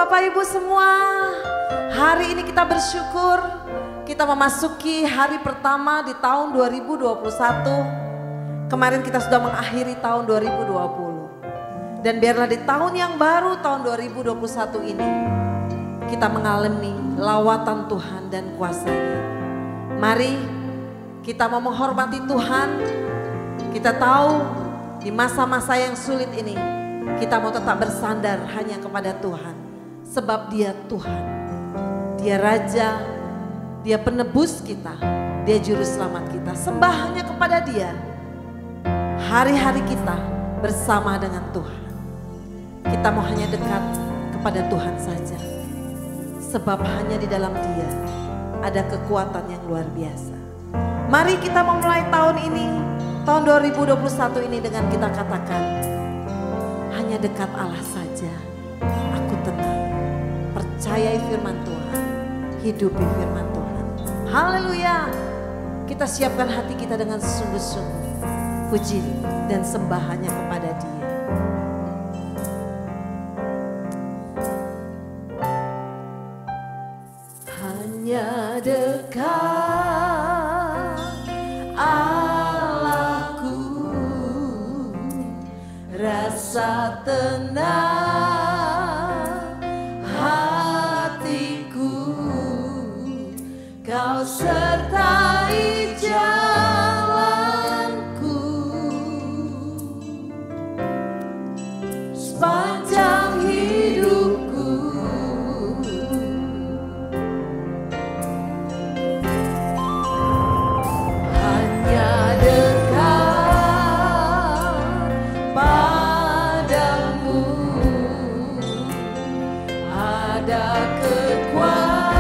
Bapak Ibu semua, hari ini kita bersyukur kita memasuki hari pertama di tahun 2021. Kemarin kita sudah mengakhiri tahun 2020. Dan biarlah di tahun yang baru tahun 2021 ini kita mengalami lawatan Tuhan dan kuasa-Nya. Mari kita mau menghormati Tuhan. Kita tahu di masa-masa yang sulit ini kita mau tetap bersandar hanya kepada Tuhan. Sebab Dia Tuhan, Dia Raja, Dia penebus kita, Dia Juru Selamat kita. Sembah hanya kepada Dia. Hari-hari kita bersama dengan Tuhan. Kita mau hanya dekat kepada Tuhan saja. Sebab hanya di dalam Dia ada kekuatan yang luar biasa. Mari kita memulai tahun ini, tahun 2021 ini dengan kita katakan, hanya dekat Allah saja aku tenang. Percayai firman Tuhan, hidupi firman Tuhan. Haleluya. Kita siapkan hati kita dengan sungguh-sungguh, puji dan sembah hanya kepada Dia. Hanya dekat Allahku, rasa tenang hatiku, Kau sertai jalanku sepanjang hidupku. Hanya dekat padamu ada kekuatan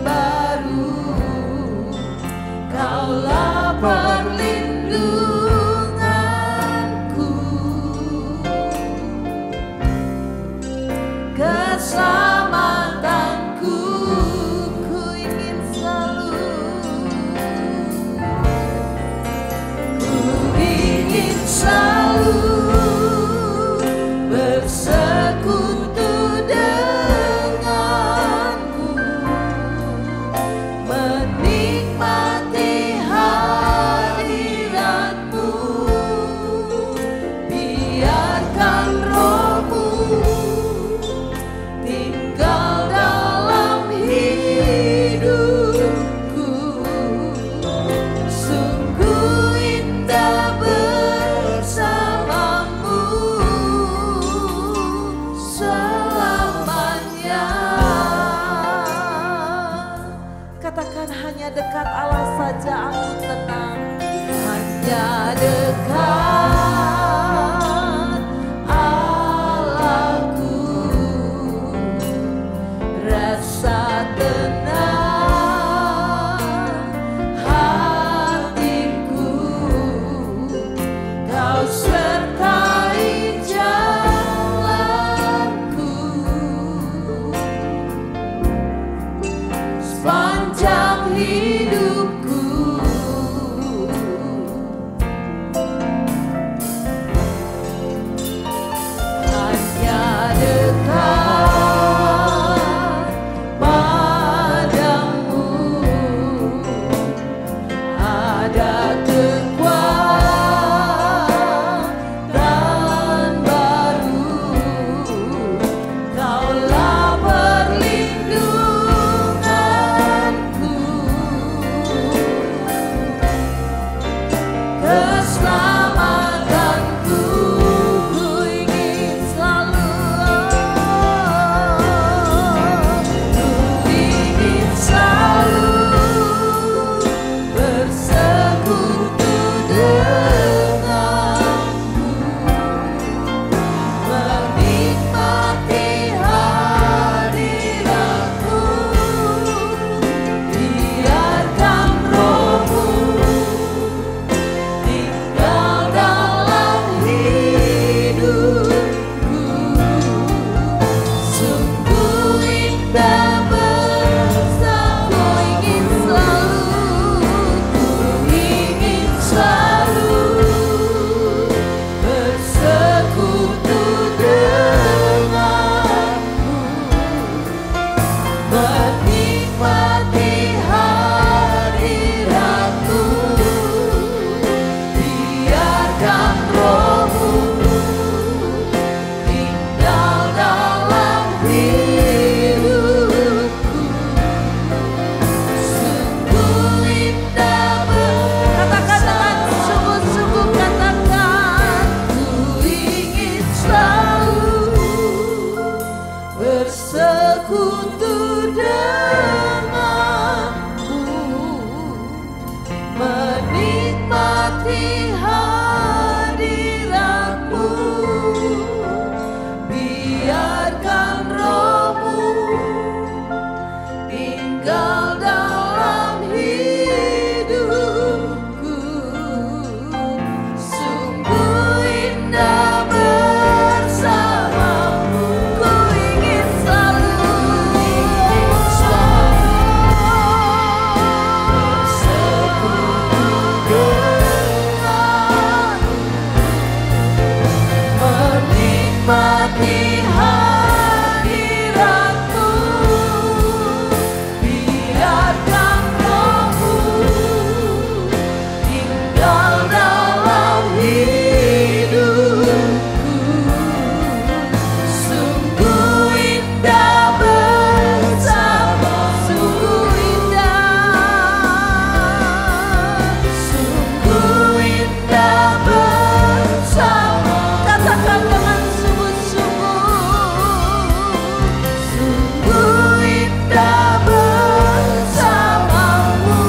baru. Kaulah perlindunganku, keselamatanku. Ku ingin selalu, ku ingin selalu bersekutu denganmu, menikmati hadiratmu. Biarkan Roh-Mu tinggal dalam hidupku. Sungguh indah bersamamu selamanya. Katakan hanya dekat Allah saja aku tenang. Hanya dekat Allahku, rasa tenang hatiku, Kau sertai jalanku sepanjang hidupku. menikmati hadirat-Mu. Biarkan Roh-Mu tinggal dalam hidupku. Sungguh indah bersama-Mu. Ku ingin selalu menikmati hadirat-Mu. Biarkan Roh-Mu tinggal dalam hidupku. Sungguh indah bersama, sungguh indah bersama. Katakan dengan sungguh-sungguh, sungguh indah bersama-Mu.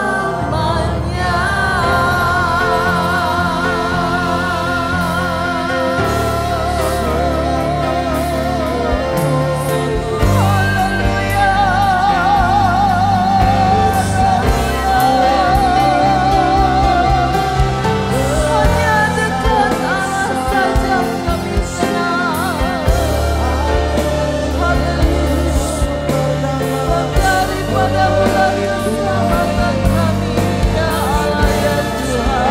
Selamanya. Haleluya. Hanya dekat Allah saja kami senang. Haleluya. Daripada bulan keselamatan kami, ya Allah ya Tuhan.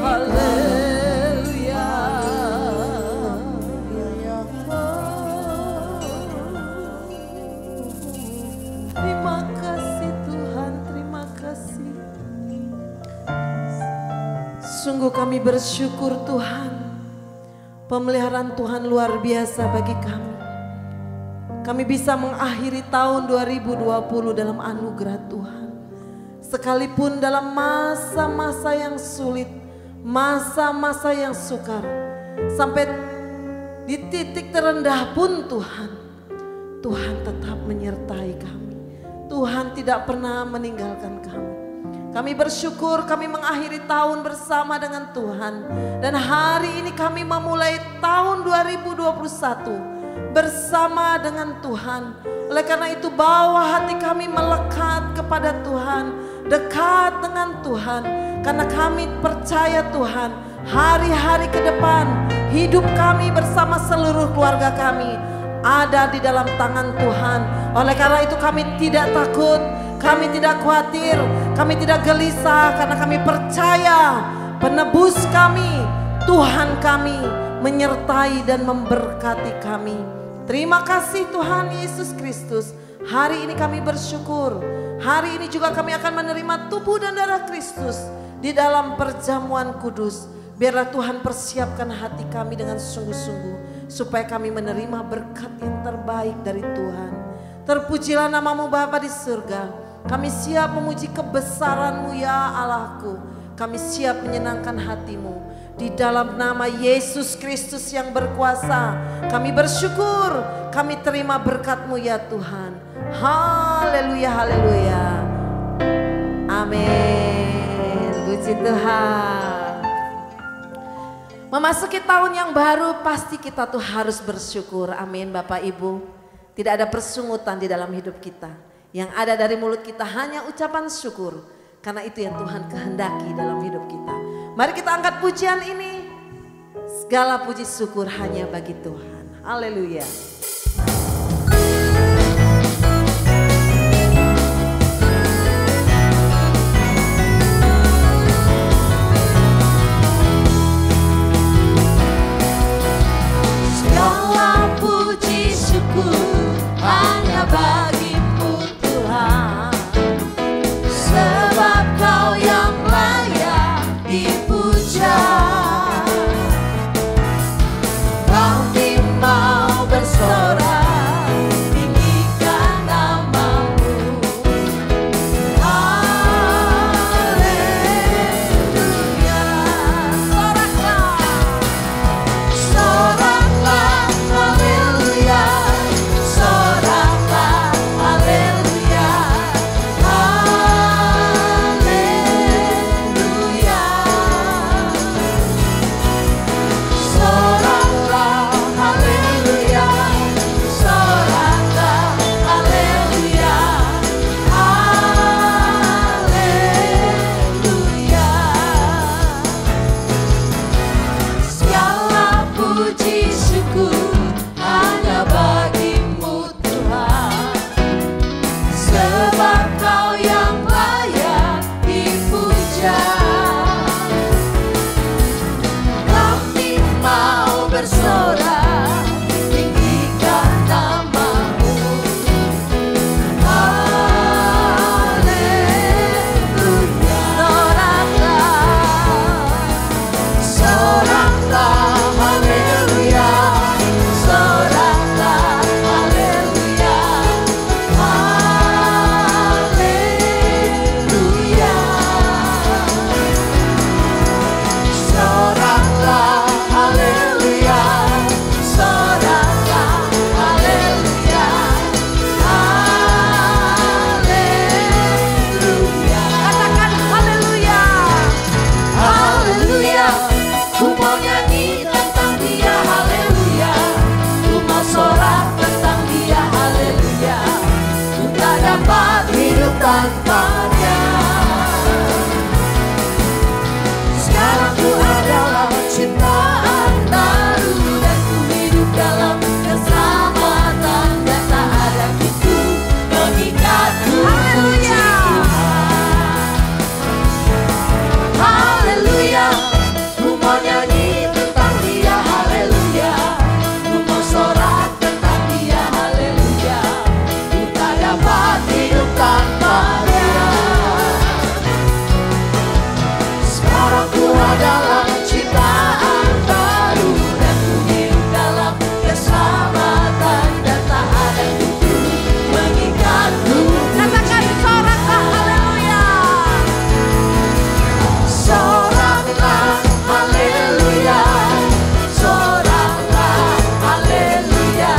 Haleluya. Terima kasih Tuhan, terima kasih. Sungguh kami bersyukur Tuhan. Pemeliharaan Tuhan luar biasa bagi kami. Kami bisa mengakhiri tahun 2020 dalam anugerah Tuhan. Sekalipun dalam masa-masa yang sulit, masa-masa yang sukar, sampai di titik terendah pun Tuhan, Tuhan tetap menyertai kami. Tuhan tidak pernah meninggalkan kami. Kami bersyukur kami mengakhiri tahun bersama dengan Tuhan. Dan hari ini kami memulai tahun 2021 bersama dengan Tuhan. Oleh karena itu bawa hati kami melekat kepada Tuhan, dekat dengan Tuhan. Karena kami percaya Tuhan, hari-hari ke depan hidup kami bersama seluruh keluarga kami ada di dalam tangan Tuhan. Oleh karena itu kami tidak takut, kami tidak khawatir, kami tidak gelisah, karena kami percaya penebus kami, Tuhan kami menyertai dan memberkati kami. Terima kasih Tuhan Yesus Kristus. Hari ini kami bersyukur. Hari ini juga kami akan menerima tubuh dan darah Kristus di dalam perjamuan kudus. Biarlah Tuhan persiapkan hati kami dengan sungguh-sungguh, supaya kami menerima berkat yang terbaik dari Tuhan. Terpujilah namamu Bapa di surga. Kami siap memuji kebesaran-Mu ya Allahku. Kami siap menyenangkan hati-Mu. Di dalam nama Yesus Kristus yang berkuasa, kami bersyukur, kami terima berkat-Mu ya Tuhan. Haleluya, haleluya. Amin. Puji Tuhan. Memasuki tahun yang baru pasti kita tuh harus bersyukur. Amin Bapak Ibu. Tidak ada persungutan di dalam hidup kita. Yang ada dari mulut kita hanya ucapan syukur. Karena itu yang Tuhan kehendaki dalam hidup kita. Mari kita angkat pujian ini. Segala puji syukur hanya bagi Tuhan. Haleluya. Hanya bagimu Tuhan, sebab Kau yang layak dipuja. Kami mau bersorak, tinggikan namamu. Haleluya. Soraklah, haleluya. Sekarang ku adalah ciptaan baru dan ku hidup dalam keselamatan dan tak ada itu mengikatku. Haleluya. Haleluya. Ku mau nyanyi tentang Dia. Haleluya. Ku mau sorak tentang Dia. Haleluya. Ku tak dapat hidup tanpa Dia. Sekarang ku adalah ciptaan baru dan ku hidup dalam keselamatan dan tak ada itu mengikatku. Katakan soraklah haleluya. Soraklah haleluya. Soraklah haleluya.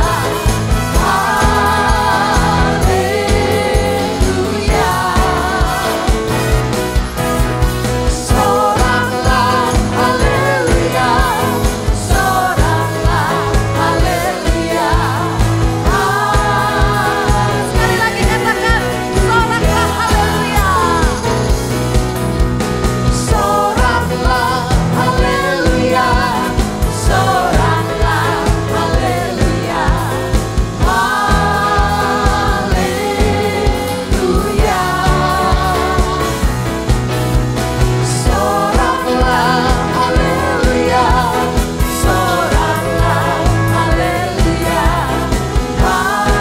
Haleluya. Soraklah haleluya. Soraklah haleluya. Sekali lagi katakan soraklah haleluya. Soraklah haleluya. Soraklah haleluya. Haleluya. Soraklah haleluya. Soraklah haleluya. Haleluya.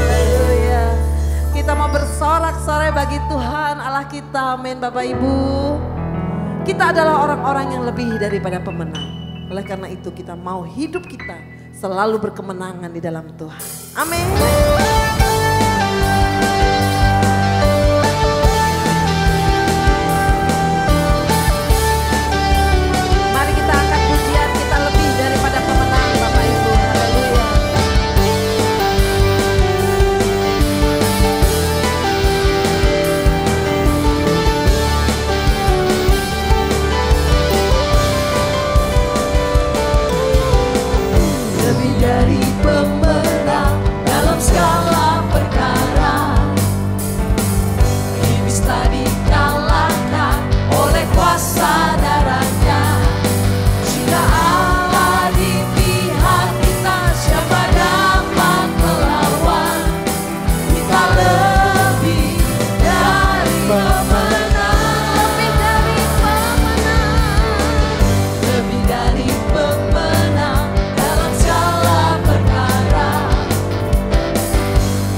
Haleluya. Kita mau bersorak-sorai bagi Tuhan Allah kita. Amin Bapak Ibu. Kita adalah orang-orang yang lebih daripada pemenang. Oleh karena itu kita mau hidup kita selalu berkemenangan di dalam Tuhan. Amin. Mari kita angkat pujian kita lebih daripada pemenang, Bapak Ibu. Haleluya. Lebih dari pemenang dalam segala perkara, iblis tak dikalahkan oleh kuasa darahnya. Jika Allah di pihak kita, siapa dapat melawan? Kita lebih dari pemenang, lebih dari pemenang, lebih dari pemenang dalam segala perkara.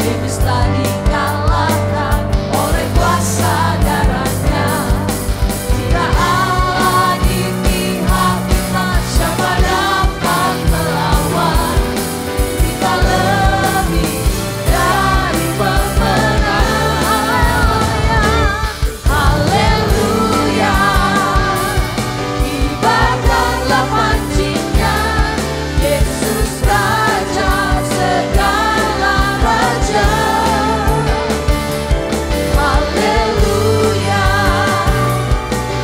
Iblis tak dikalahkan oleh kuasa darahnya. Jika Allah di pihak kita, siapa dapat melawan? Kita lebih dari pemenang. Haleluya, kibarkanlah pancinya, Yesus Raja segala raja. Haleluya,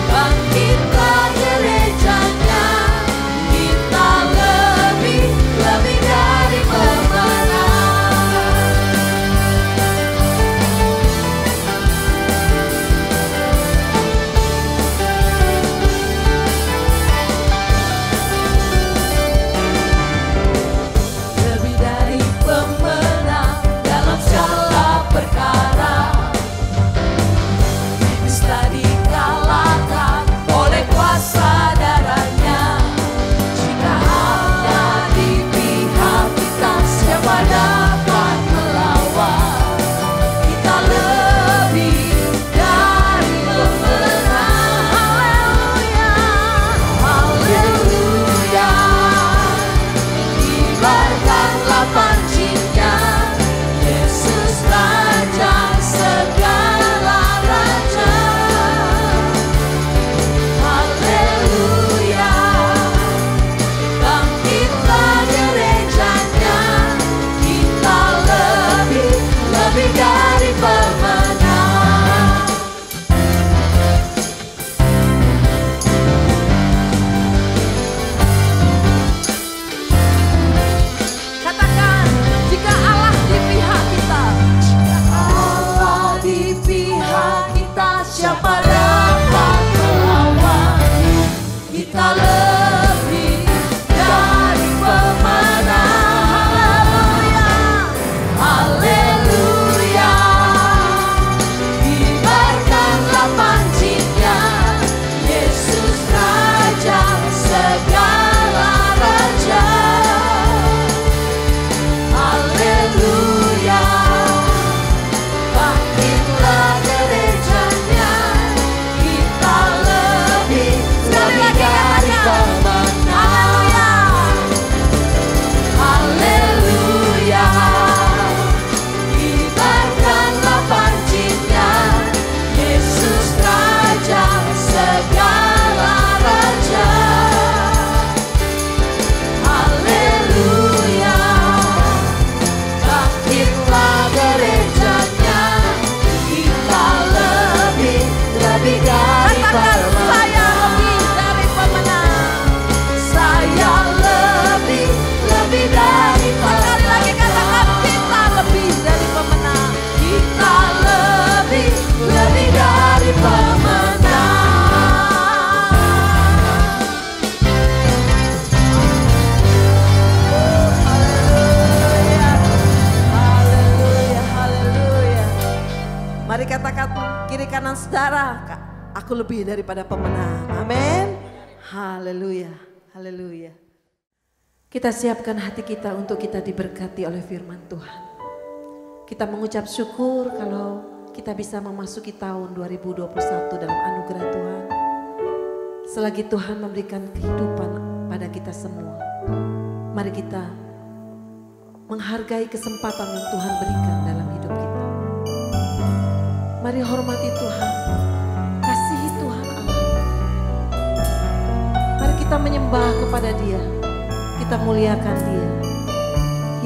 bangkitlah gerejanya, kita lebih dari pemenang. Lebih dari pemenang dalam segala perkara, iblis tak dikalahkan oleh kuasa darahnya. Jika Allah di pihak kita, siapa dapat melawan? Kita lebih dari pemenang. Haleluya, haleluya, kibarkanlah pancinya, Yesus Raja segala raja. Haleluya, bangkitlah gerejanya, kita lebih dari pemenang. Katakan, jika Allah di pihak kita, Allah di pihak kita, siapa dapat melawan? Kita lebih dari pemenang. Haleluya, kibarkanlah pancinya, Yesus Raja segala raja. Haleluya, bangkitlah gerejanya, kita lebih dari pemenang. Haleluya, kibarkanlah pancinya, Yesus Raja segala raja. Haleluya, bangkitlah gerejanya, kita lebih dari katakan saya pemenang. lebih dari pemenang. Saya lebih dari Sekali lagi katakan, kita lebih dari pemenang. Kita lebih dari pemenang. Haleluya, haleluya, haleluya. Mari katakan kiri kanan saudara, aku lebih daripada pemenang. Amin. Haleluya, haleluya. Kita siapkan hati kita untuk kita diberkati oleh firman Tuhan. Kita mengucap syukur kalau kita bisa memasuki tahun 2021 dalam anugerah Tuhan. Selagi Tuhan memberikan kehidupan pada kita semua, mari kita menghargai kesempatan yang Tuhan berikan dalam hidup kita. Mari hormati Tuhan, kasihi Tuhan Allah. Mari kita menyembah kepada Dia, kita muliakan Dia.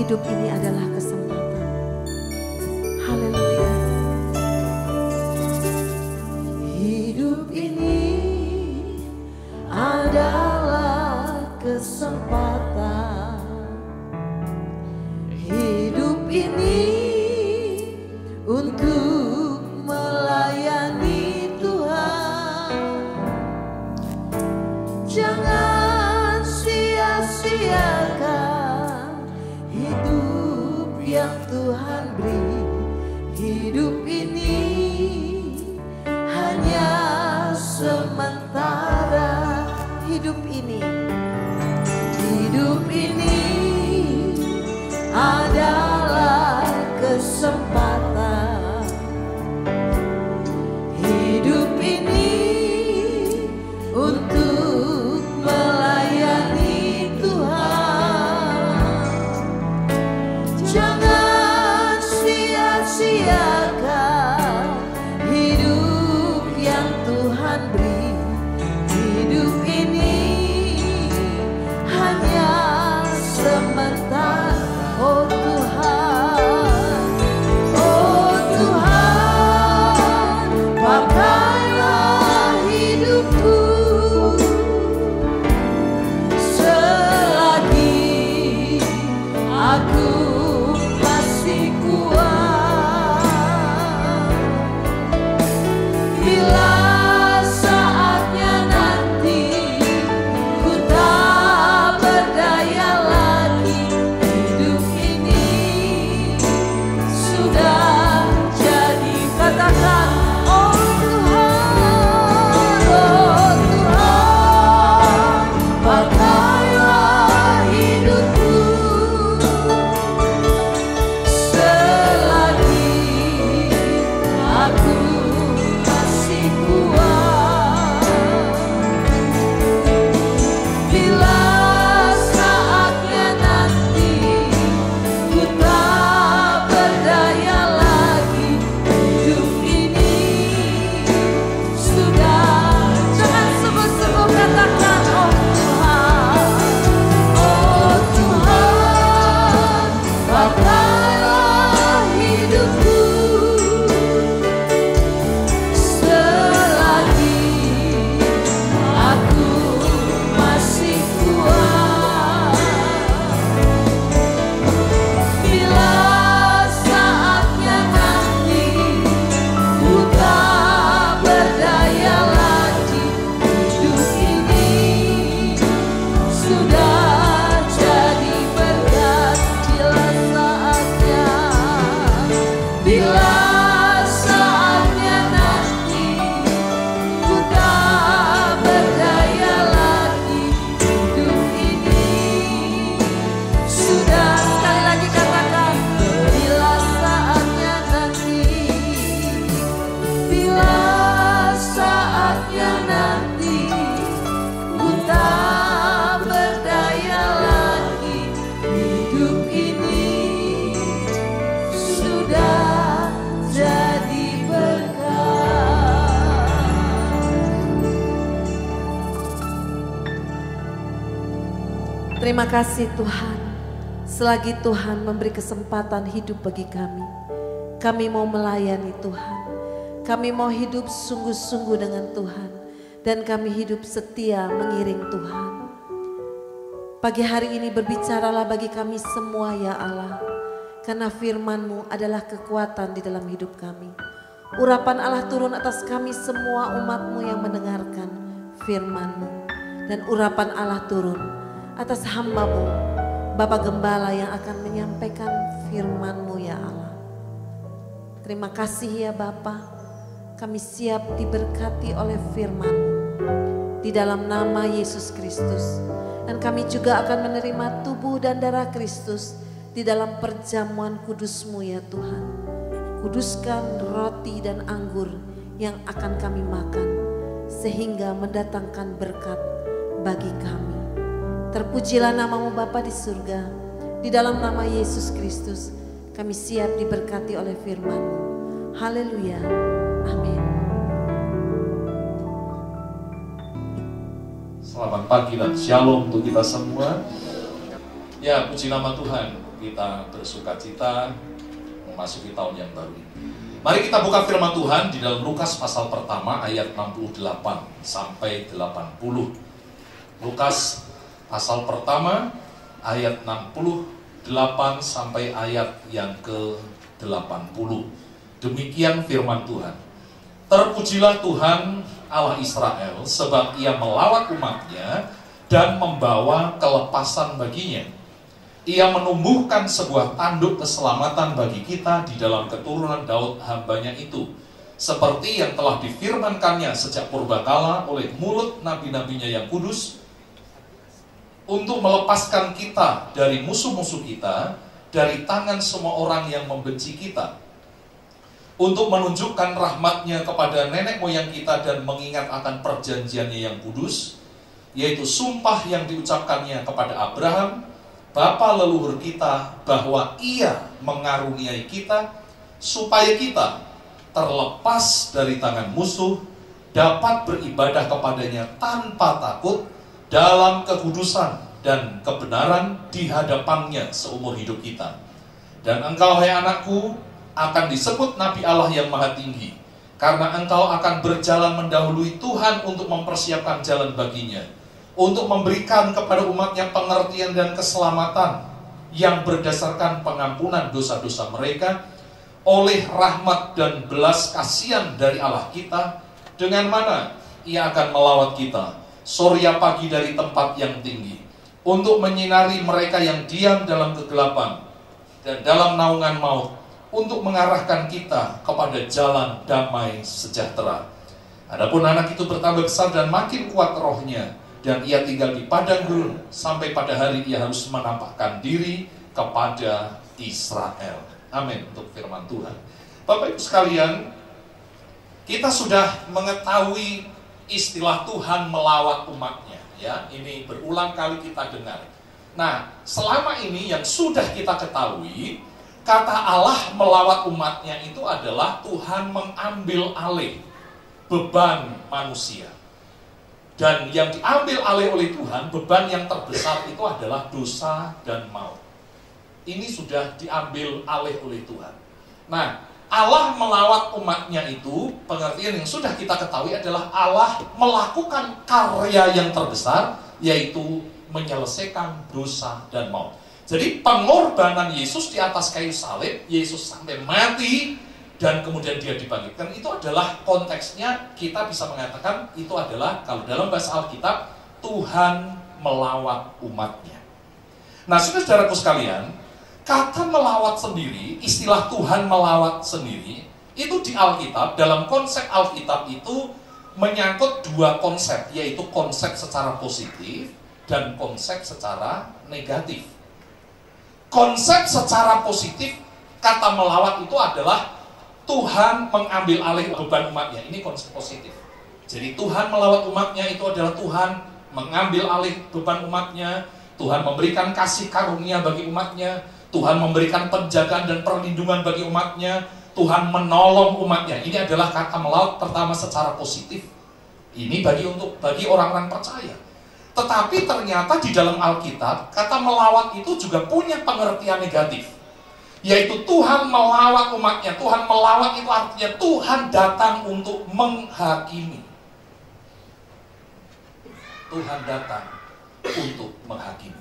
Hidup ini adalah kesempatan. Haleluya. Hidup ini adalah kesempatan. Hidup ini untuk melayani Tuhan. Jangan sia-siakan hidup yang Tuhan beri. Hidup ini hanya sementara. Hidup ini adalah kesempatan. Hidup ini untuk melayani Tuhan. Jangan sia-siakan hidup yang Tuhan beri. Hidup ini hanya sementara. Oh Tuhan, pakailah hidupku selagi aku masih kuat. Bila saatnya nanti ku tak berdaya lagi, hidup ini sudah jadi. Katakan, oh Tuhan, pakailah hidupku selagi aku masih kuat. Bila saatnya nanti ku tak berdaya lagi, hidup ini sudah. Jangan sungguh-sungguh katakan, oh Tuhan, pakailah hidupku selagi aku masih kuat. Bila saatnya nanti ku tak berdaya lagi, hidup ini sudah jadi berkat. Bila saatnya nanti ku tak berdaya lagi, hidup ini sudah. Sekali lagi katakan, bila saatnya nanti, bila saatnya nanti ku tak berdaya lagi, hidup ini sudah jadi berkat. terima kasih Tuhan. Selagi Tuhan memberi kesempatan hidup bagi kami mau melayani Tuhan. Kami mau hidup sungguh-sungguh dengan Tuhan. Dan kami hidup setia mengiring Tuhan. Pagi hari ini berbicaralah bagi kami semua ya Allah. Karena firman-Mu adalah kekuatan di dalam hidup kami. Urapan Allah turun atas kami semua umat-Mu yang mendengarkan firman-Mu. Dan urapan Allah turun atas hamba-Mu, Bapak Gembala yang akan menyampaikan firman-Mu ya Allah. Terima kasih ya Bapa, kami siap diberkati oleh firman-Mu di dalam nama Yesus Kristus. Dan kami juga akan menerima tubuh dan darah Kristus di dalam perjamuan kudus-Mu ya Tuhan. Kuduskan roti dan anggur yang akan kami makan sehingga mendatangkan berkat bagi kami. Terpujilah nama-Mu Bapa di surga. Di dalam nama Yesus Kristus, kami siap diberkati oleh firman-Mu. Haleluya. Amin. Selamat pagi dan shalom untuk kita semua. Ya, puji nama Tuhan, kita bersuka cita memasuki tahun yang baru ini. Mari kita buka firman Tuhan di dalam Lukas pasal pertama ayat 68 sampai 80. Lukas pasal pertama ayat 68 sampai ayat yang ke-80. Demikian firman Tuhan. Terpujilah Tuhan Allah Israel, sebab Ia melawat umatnya dan membawa kelepasan baginya. Ia menumbuhkan sebuah tanduk keselamatan bagi kita di dalam keturunan Daud hambanya itu, seperti yang telah difirmankannya sejak purbakala oleh mulut nabi-nabinya yang kudus, untuk melepaskan kita dari musuh-musuh kita, dari tangan semua orang yang membenci kita, untuk menunjukkan rahmat-Nya kepada nenek moyang kita dan mengingat akan perjanjian-Nya yang kudus, yaitu sumpah yang diucapkannya kepada Abraham, bapa leluhur kita, bahwa Ia mengaruniai kita, supaya kita terlepas dari tangan musuh, dapat beribadah kepadanya tanpa takut, dalam kekudusan dan kebenaran di hadapan-Nya seumur hidup kita. Dan engkau, hai anakku, akan disebut Nabi Allah yang Maha Tinggi, karena engkau akan berjalan mendahului Tuhan untuk mempersiapkan jalan baginya, untuk memberikan kepada umatnya pengertian dan keselamatan yang berdasarkan pengampunan dosa-dosa mereka, oleh rahmat dan belas kasihan dari Allah kita, dengan mana Ia akan melawat kita surya pagi dari tempat yang tinggi, untuk menyinari mereka yang diam dalam kegelapan dan dalam naungan maut, untuk mengarahkan kita kepada jalan damai sejahtera. Adapun anak itu bertambah besar dan makin kuat rohnya, dan ia tinggal di padang gurun sampai pada hari ia harus menampakkan diri kepada Israel. Amin untuk firman Tuhan. Bapak Ibu sekalian, kita sudah mengetahui istilah Tuhan melawat umatnya. Ya, ini berulang kali kita dengar. Nah, selama ini yang sudah kita ketahui, kata Allah melawat umatnya itu adalah Tuhan mengambil alih beban manusia. Dan yang diambil alih oleh Tuhan, beban yang terbesar itu adalah dosa dan maut. Ini sudah diambil alih oleh Tuhan. Nah, Allah melawat umatnya itu, pengertian yang sudah kita ketahui adalah Allah melakukan karya yang terbesar, yaitu menyelesaikan dosa dan maut. Jadi pengorbanan Yesus di atas kayu salib, Yesus sampai mati dan kemudian Dia dibangkitkan, itu adalah konteksnya kita bisa mengatakan itu adalah, kalau dalam bahasa Alkitab, Tuhan melawat umatnya. Nah, saudara-saudaraku sekalian, kata melawat sendiri, istilah Tuhan melawat sendiri, itu di Alkitab, dalam konsep Alkitab itu menyangkut dua konsep, yaitu konsep secara positif dan konsep secara negatif. Konsep secara positif, kata melawat itu adalah Tuhan mengambil alih beban umatnya. Ini konsep positif. Jadi Tuhan melawat umatnya itu adalah Tuhan mengambil alih beban umatnya, Tuhan memberikan kasih karunia bagi umatnya, Tuhan memberikan penjagaan dan perlindungan bagi umatnya, Tuhan menolong umatnya. Ini adalah kata melawat pertama secara positif. Ini bagi orang-orang percaya. Tetapi ternyata di dalam Alkitab, kata melawat itu juga punya pengertian negatif, yaitu Tuhan melawat umatnya. Tuhan melawat itu artinya Tuhan datang untuk menghakimi. Tuhan datang untuk menghakimi.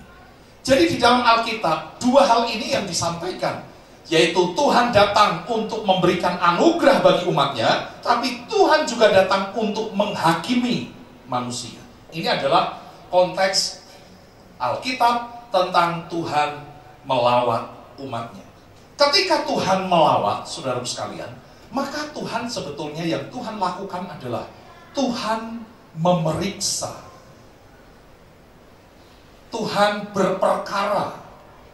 Jadi di dalam Alkitab, dua hal ini yang disampaikan, yaitu Tuhan datang untuk memberikan anugerah bagi umatnya, tapi Tuhan juga datang untuk menghakimi manusia. Ini adalah konteks Alkitab tentang Tuhan melawat umatnya. Ketika Tuhan melawat, saudara sekalian, maka Tuhan sebetulnya yang Tuhan lakukan adalah Tuhan memeriksa. Tuhan berperkara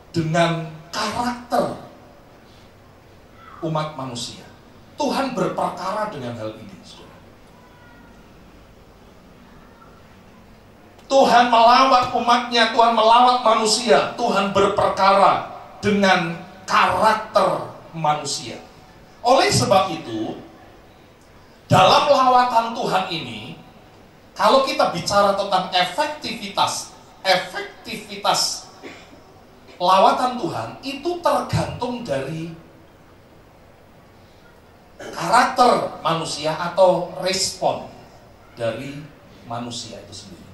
dengan karakter umat manusia. Tuhan berperkara dengan hal ini, saudara. Tuhan melawat umatnya, Tuhan melawat manusia. Tuhan berperkara dengan karakter manusia. Oleh sebab itu, dalam lawatan Tuhan ini, kalau kita bicara tentang efektivitas lawatan Tuhan, itu tergantung dari karakter manusia atau respon dari manusia itu sendiri.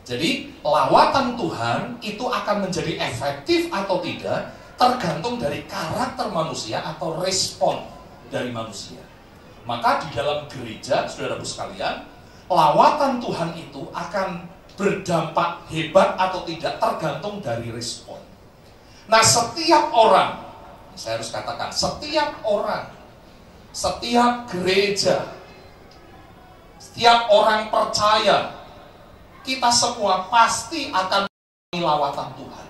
Jadi lawatan Tuhan itu akan menjadi efektif atau tidak tergantung dari karakter manusia atau respon dari manusia. Maka di dalam gereja, saudaraku sekalian, lawatan Tuhan itu akan berdampak hebat atau tidak tergantung dari respon. Nah, setiap orang, saya harus katakan, setiap orang, setiap gereja, setiap orang percaya, kita semua pasti akan mengalami lawatan Tuhan.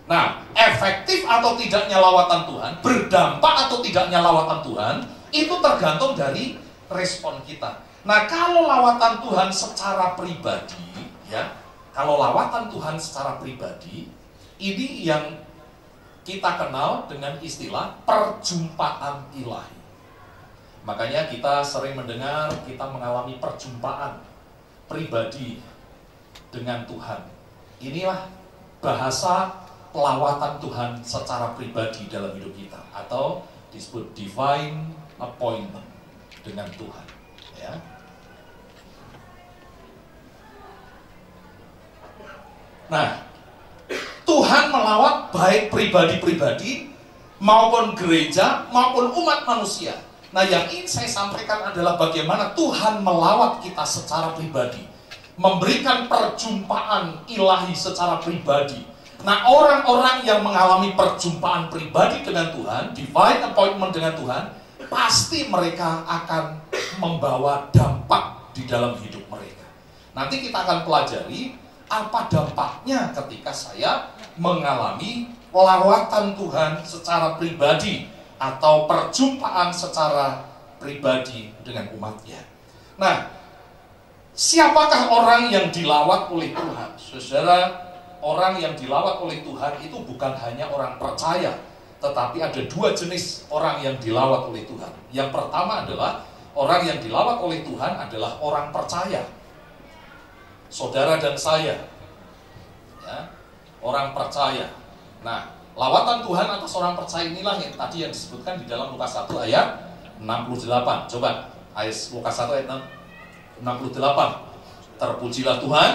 Nah, efektif atau tidaknya lawatan Tuhan, berdampak atau tidaknya lawatan Tuhan, itu tergantung dari respon kita. Nah, kalau lawatan Tuhan secara pribadi, ya, kalau lawatan Tuhan secara pribadi, ini yang kita kenal dengan istilah perjumpaan ilahi. Makanya kita sering mendengar kita mengalami perjumpaan pribadi dengan Tuhan. Inilah bahasa lawatan Tuhan secara pribadi dalam hidup kita, atau disebut divine appointment dengan Tuhan, ya. Nah, Tuhan melawat baik pribadi-pribadi maupun gereja maupun umat manusia. Nah, yang ingin saya sampaikan adalah bagaimana Tuhan melawat kita secara pribadi, memberikan perjumpaan ilahi secara pribadi. Nah, orang-orang yang mengalami perjumpaan pribadi dengan Tuhan, divine appointment dengan Tuhan, pasti mereka akan membawa dampak di dalam hidup mereka. Nanti kita akan pelajari apa dampaknya ketika saya mengalami lawatan Tuhan secara pribadi atau perjumpaan secara pribadi dengan umatnya. Nah, siapakah orang yang dilawat oleh Tuhan? Saudara, orang yang dilawat oleh Tuhan itu bukan hanya orang percaya, tetapi ada dua jenis orang yang dilawat oleh Tuhan. Yang pertama adalah orang yang dilawat oleh Tuhan adalah orang percaya. Saudara dan saya, ya, orang percaya. Nah, lawatan Tuhan atas orang percaya inilah yang tadi yang disebutkan di dalam Lukas 1 ayat 68. Coba, ayat Lukas 1 ayat 68. Terpujilah Tuhan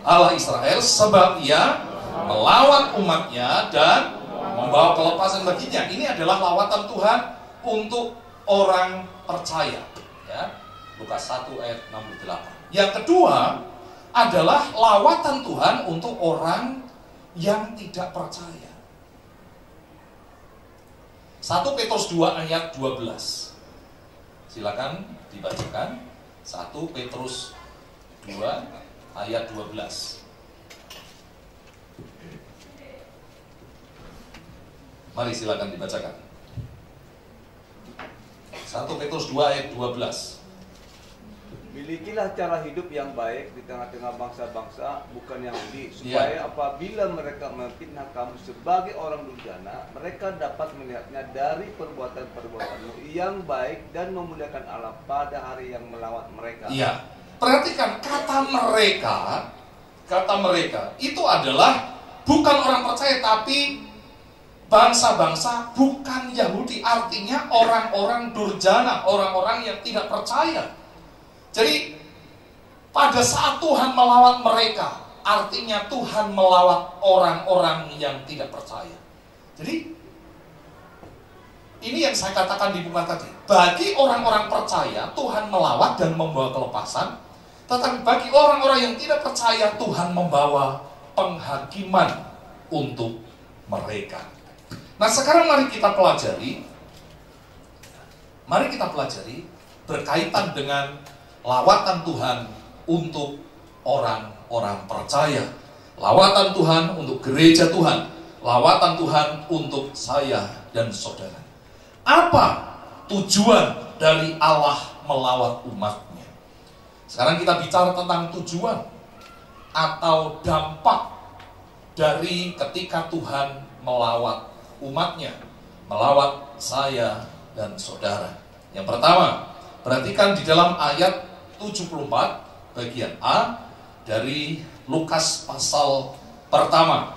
Allah Israel, sebab ia melawat umatnya dan membawa kelepasan baginya. Ini adalah lawatan Tuhan untuk orang percaya, ya. Lukas 1 ayat 68. Yang kedua adalah lawatan Tuhan untuk orang yang tidak percaya. 1 Petrus 2 ayat 12. Silakan dibacakan. 1 Petrus 2 ayat 12. Mari silakan dibacakan. 1 Petrus 2 ayat 12. Milikilah cara hidup yang baik di tengah-tengah bangsa-bangsa bukan Yahudi, supaya apabila mereka memfitnah kamu sebagai orang durjana, mereka dapat melihatnya dari perbuatan-perbuatanmu yang baik dan memuliakan Allah pada hari yang melawat mereka. Iya. Perhatikan kata mereka itu adalah bukan orang percaya tapi bangsa-bangsa bukan Yahudi, artinya orang-orang durjana, orang-orang yang tidak percaya. Jadi pada saat Tuhan melawat mereka, artinya Tuhan melawat orang-orang yang tidak percaya. Jadi ini yang saya katakan di buku tadi. Bagi orang-orang percaya, Tuhan melawat dan membawa kelepasan. Tetapi bagi orang-orang yang tidak percaya, Tuhan membawa penghakiman untuk mereka. Nah, sekarang mari kita pelajari berkaitan dengan lawatan Tuhan untuk orang-orang percaya, lawatan Tuhan untuk gereja Tuhan, lawatan Tuhan untuk saya dan saudara. Apa tujuan dari Allah melawat umatnya? Sekarang kita bicara tentang tujuan. atau dampak dari ketika Tuhan melawat umatnya, melawat saya dan saudara. Yang pertama, perhatikan di dalam ayat 74 bagian A dari Lukas pasal pertama.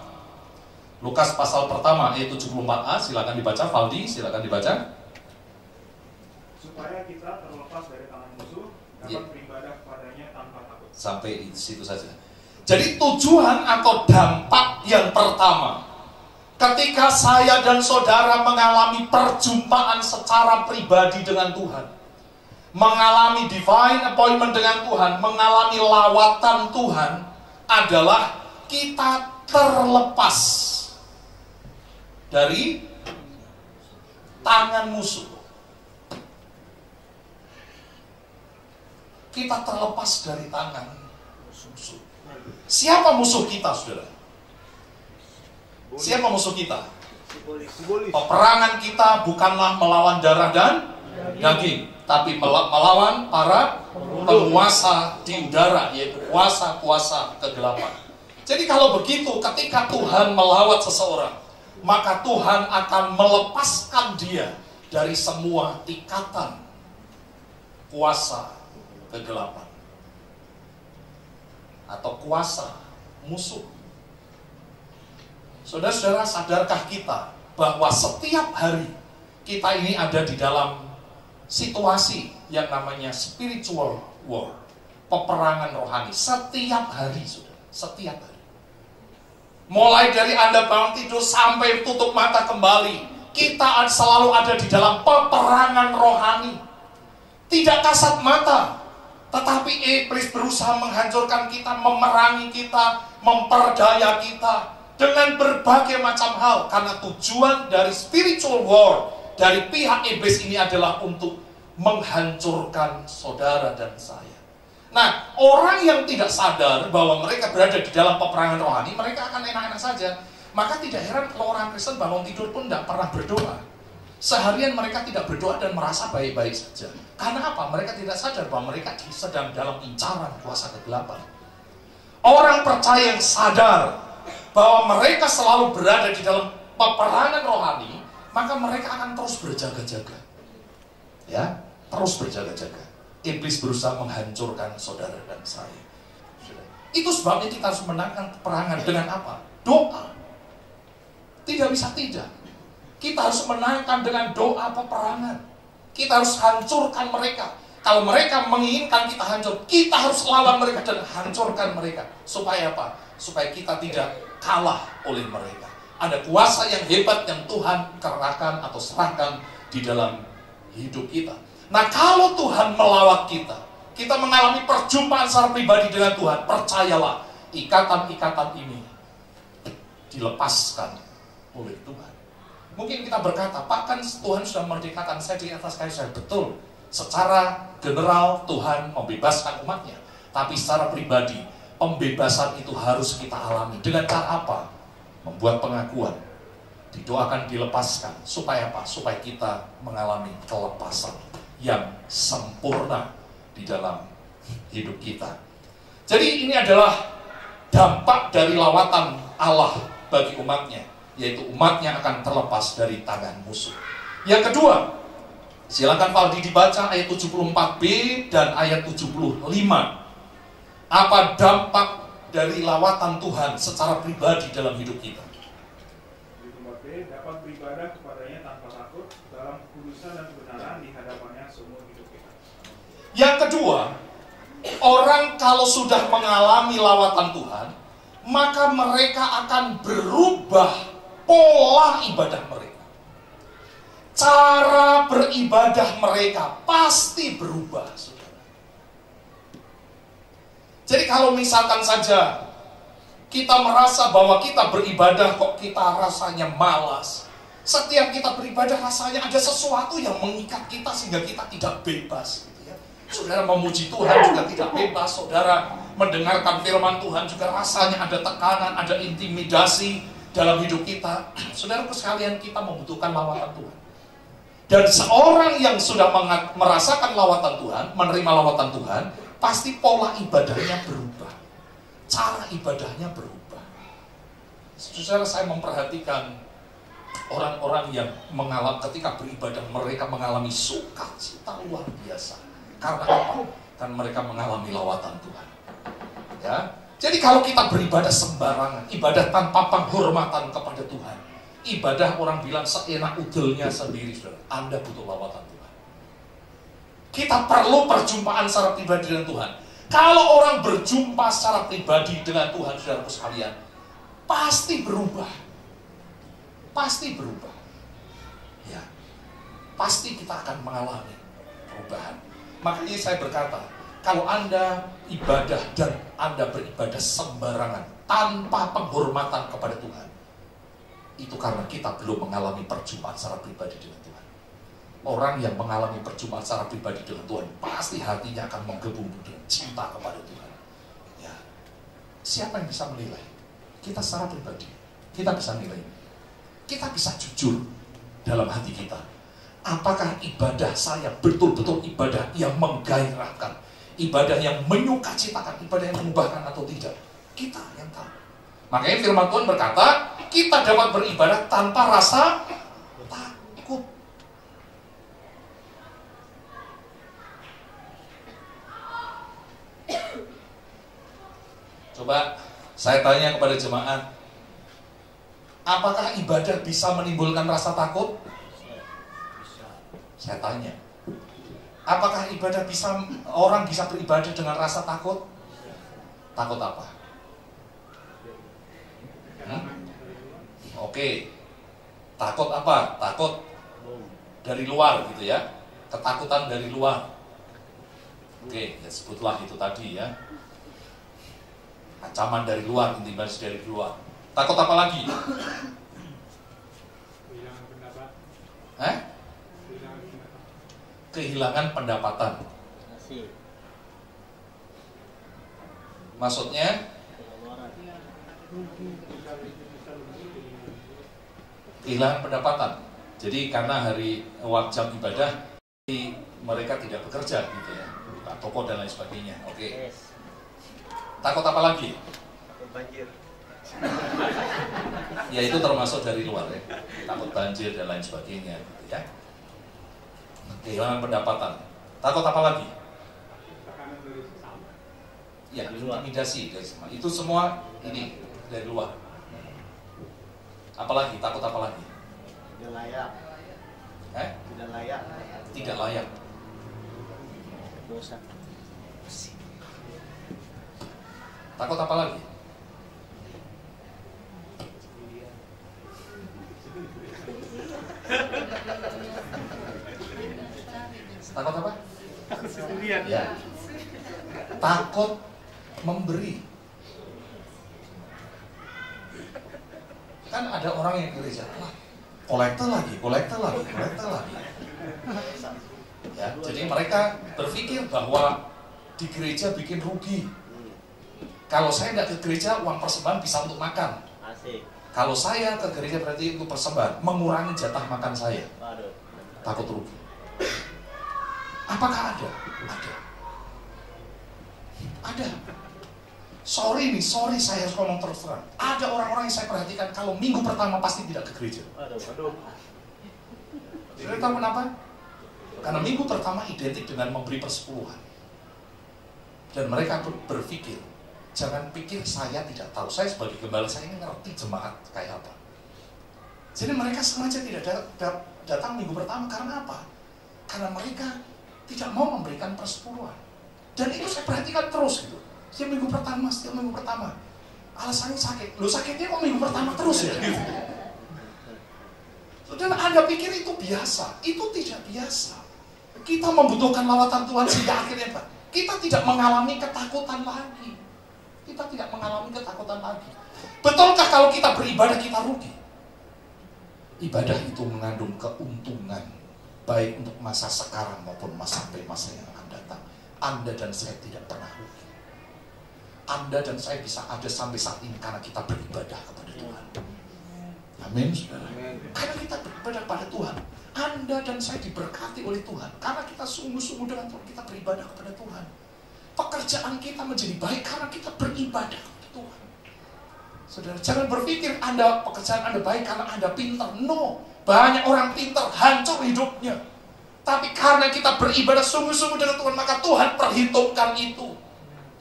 Lukas pasal pertama ayat 74a, silakan dibaca. Valdi, silakan dibaca. Supaya kita terlepas dari tangan musuh, dapat beribadah kepadanya tanpa takut. Sampai di situ saja. Jadi tujuan atau dampak yang pertama, ketika saya dan saudara mengalami perjumpaan secara pribadi dengan Tuhan, mengalami divine appointment dengan Tuhan, mengalami lawatan Tuhan, adalah kita terlepas dari tangan musuh. Kita terlepas dari tangan musuh. Siapa musuh kita, saudara? Siapa musuh kita? Peperangan kita bukanlah melawan darah dan daging, tapi melawan para penguasa di udara, yaitu kuasa-kuasa kegelapan. Jadi kalau begitu, ketika Tuhan melawat seseorang, maka Tuhan akan melepaskan dia dari semua ikatan kuasa kegelapan atau kuasa musuh. Saudara-saudara, sadarkah kita bahwa setiap hari kita ini ada di dalam situasi yang namanya spiritual war, peperangan rohani, setiap hari, saudara, setiap hari. Mulai dari Anda bangun tidur sampai tutup mata kembali, kita selalu ada di dalam peperangan rohani. Tidak kasat mata, tetapi iblis berusaha menghancurkan kita, memerangi kita, memperdaya kita dengan berbagai macam hal. Karena tujuan dari spiritual war, dari pihak iblis ini adalah untuk menghancurkan saudara dan saya. Nah, orang yang tidak sadar bahwa mereka berada di dalam peperangan rohani, mereka akan enak-enak saja. Maka tidak heran kalau orang Kristen bangun tidur pun tidak pernah berdoa. Seharian mereka tidak berdoa dan merasa baik-baik saja. Karena apa? Mereka tidak sadar bahwa mereka sedang dalam incaran kuasa kegelapan. Orang percaya yang sadar bahwa mereka selalu berada di dalam peperangan rohani, maka mereka akan terus berjaga-jaga. Ya, terus berjaga-jaga. Iblis berusaha menghancurkan saudara dan saya. Itu sebabnya kita harus menangkan peperangan dengan apa? Doa. Tidak bisa tidak. Kita harus menangkan dengan doa peperangan. Kita harus hancurkan mereka. Kalau mereka menginginkan kita hancur, kita harus lawan mereka dan hancurkan mereka. Supaya apa? Supaya kita tidak kalah oleh mereka. Ada kuasa yang hebat yang Tuhan kerahkan atau serahkan di dalam hidup kita. Nah, kalau Tuhan melawat kita, kita mengalami perjumpaan secara pribadi dengan Tuhan, percayalah, ikatan-ikatan ini dilepaskan oleh Tuhan. Mungkin kita berkata, Pak, kan Tuhan sudah memerdekakan saya di atas kayu salib. Betul, secara general Tuhan membebaskan umatnya. Tapi secara pribadi, pembebasan itu harus kita alami. Dengan cara apa? Membuat pengakuan, didoakan dilepaskan. Supaya apa? Supaya kita mengalami kelepasan yang sempurna di dalam hidup kita. Jadi ini adalah dampak dari lawatan Allah bagi umatnya, yaitu umatnya akan terlepas dari tangan musuh. Yang kedua, silakan Valdi dibaca ayat 74b dan ayat 75. Apa dampak dari lawatan Tuhan secara pribadi dalam hidup kita? 74b, dapat beribadah kepadanya tanpa takut dalam kekudusan dan kebenaran di hadapannya seumur hidup kita. Yang kedua, orang kalau sudah mengalami lawatan Tuhan, maka mereka akan berubah pola ibadah mereka. Cara beribadah mereka pasti berubah, saudara. Jadi kalau misalkan saja kita merasa bahwa kita beribadah kok kita rasanya malas, setiap kita beribadah rasanya ada sesuatu yang mengikat kita sehingga kita tidak bebas. Saudara memuji Tuhan juga tidak bebas. Saudara mendengarkan firman Tuhan juga rasanya ada tekanan, ada intimidasi dalam hidup kita. Saudaraku sekalian, kita membutuhkan lawatan Tuhan. Dan seorang yang sudah merasakan lawatan Tuhan, menerima lawatan Tuhan, pasti pola ibadahnya berubah. cara ibadahnya berubah. Saudara, saya memperhatikan orang-orang yang ketika beribadah mereka mengalami sukacita luar biasa. Karena apa? Karena mereka mengalami lawatan Tuhan. Ya. Jadi kalau kita beribadah sembarangan, ibadah tanpa penghormatan kepada Tuhan, ibadah orang bilang seenak udelnya sendiri, saudara, Anda butuh lawatan Tuhan. Kita perlu perjumpaan secara pribadi dengan Tuhan. Kalau orang berjumpa secara pribadi dengan Tuhan, saudara sekalian, pasti berubah. Pasti berubah. Ya. Pasti kita akan mengalami perubahan. Makanya saya berkata, kalau Anda ibadah dan Anda beribadah sembarangan tanpa penghormatan kepada Tuhan, itu karena kita belum mengalami perjumpaan secara pribadi dengan Tuhan. Orang yang mengalami perjumpaan secara pribadi dengan Tuhan pasti hatinya akan menggebu dengan cinta kepada Tuhan. Ya. Siapa yang bisa menilai? Kita secara pribadi, kita bisa nilai. Kita bisa jujur dalam hati kita. Apakah ibadah saya betul-betul ibadah yang menggairahkan, ibadah yang menyukacitakan, ibadah yang mengubahkan atau tidak? Kita yang tahu. Makanya firman Tuhan berkata, kita dapat beribadah tanpa rasa takut. Coba saya tanya kepada jemaat, apakah ibadah bisa menimbulkan rasa takut? Saya tanya, apakah ibadah orang bisa beribadah dengan rasa takut? Takut apa? Oke. Takut apa? Takut dari luar gitu ya. Ketakutan dari luar. Oke, ya sebutlah itu tadi ya. Ancaman dari luar, intimidasi dari luar. Takut apa lagi? Kehilangan pendapat. Kehilangan pendapatan. Maksudnya? Kehilangan pendapatan. Jadi karena hari jam ibadah mereka tidak bekerja gitu ya, buka toko dan lain sebagainya. Oke. Takut apa lagi? Banjir. Ya itu termasuk dari luar ya. Takut banjir dan lain sebagainya gitu ya. Kehilangan pendapatan. Takut apa lagi? Ya, intimidasi dari semua. Itu semua ini dari luar. Apalagi? Takut apa lagi? Tidak layak. Tidak layak. Tidak layak. Dosa. Takut apa lagi? Takut apa? Ya. Takut memberi. Kan ada orang yang gereja, kolektor lagi. Ya, jadi mereka berpikir bahwa di gereja bikin rugi. Kalau saya tidak ke gereja, uang persembahan bisa untuk makan. Asik. Kalau saya ke gereja berarti untuk persembahan, mengurangi jatah makan saya. Waduh. Takut rugi. Apakah ada? Ada. Sorry saya harus ngomong terus terang. Ada orang-orang yang saya perhatikan kalau minggu pertama pasti tidak ke gereja. Aduh. Saudara tahu kenapa? Karena minggu pertama identik dengan memberi persepuluhan. Dan mereka berpikir, jangan pikir saya tidak tahu. Saya sebagai gembala, saya ini ngerti jemaat kayak apa. Jadi mereka sengaja tidak datang minggu pertama. Karena apa? Karena mereka tidak mau memberikan persepuluhan. Dan itu saya perhatikan terus gitu. Setiap minggu pertama. Alasannya sakit. Loh, sakitnya kok minggu pertama terus ya? Gitu. Dan Anda pikir itu biasa. Itu tidak biasa. Kita membutuhkan lawatan Tuhan sehingga akhirnya Pak, kita tidak mengalami ketakutan lagi. Betulkah kalau kita beribadah kita rugi? Ibadah itu mengandung keuntungan, baik untuk masa sekarang maupun sampai masa yang akan datang. Anda dan saya tidak pernah rugi. Anda dan saya bisa ada sampai saat ini karena kita beribadah kepada Tuhan. Amin, saudara. Karena kita beribadah pada Tuhan. Anda dan saya diberkati oleh Tuhan karena kita sungguh-sungguh dengan Tuhan, kita beribadah kepada Tuhan. Pekerjaan kita menjadi baik karena kita beribadah kepada Tuhan. Saudara, jangan berpikir pekerjaan Anda baik karena Anda pintar. No, banyak orang pintar, hancur hidupnya. Tapi karena kita beribadah sungguh-sungguh dengan Tuhan, maka Tuhan perhitungkan itu.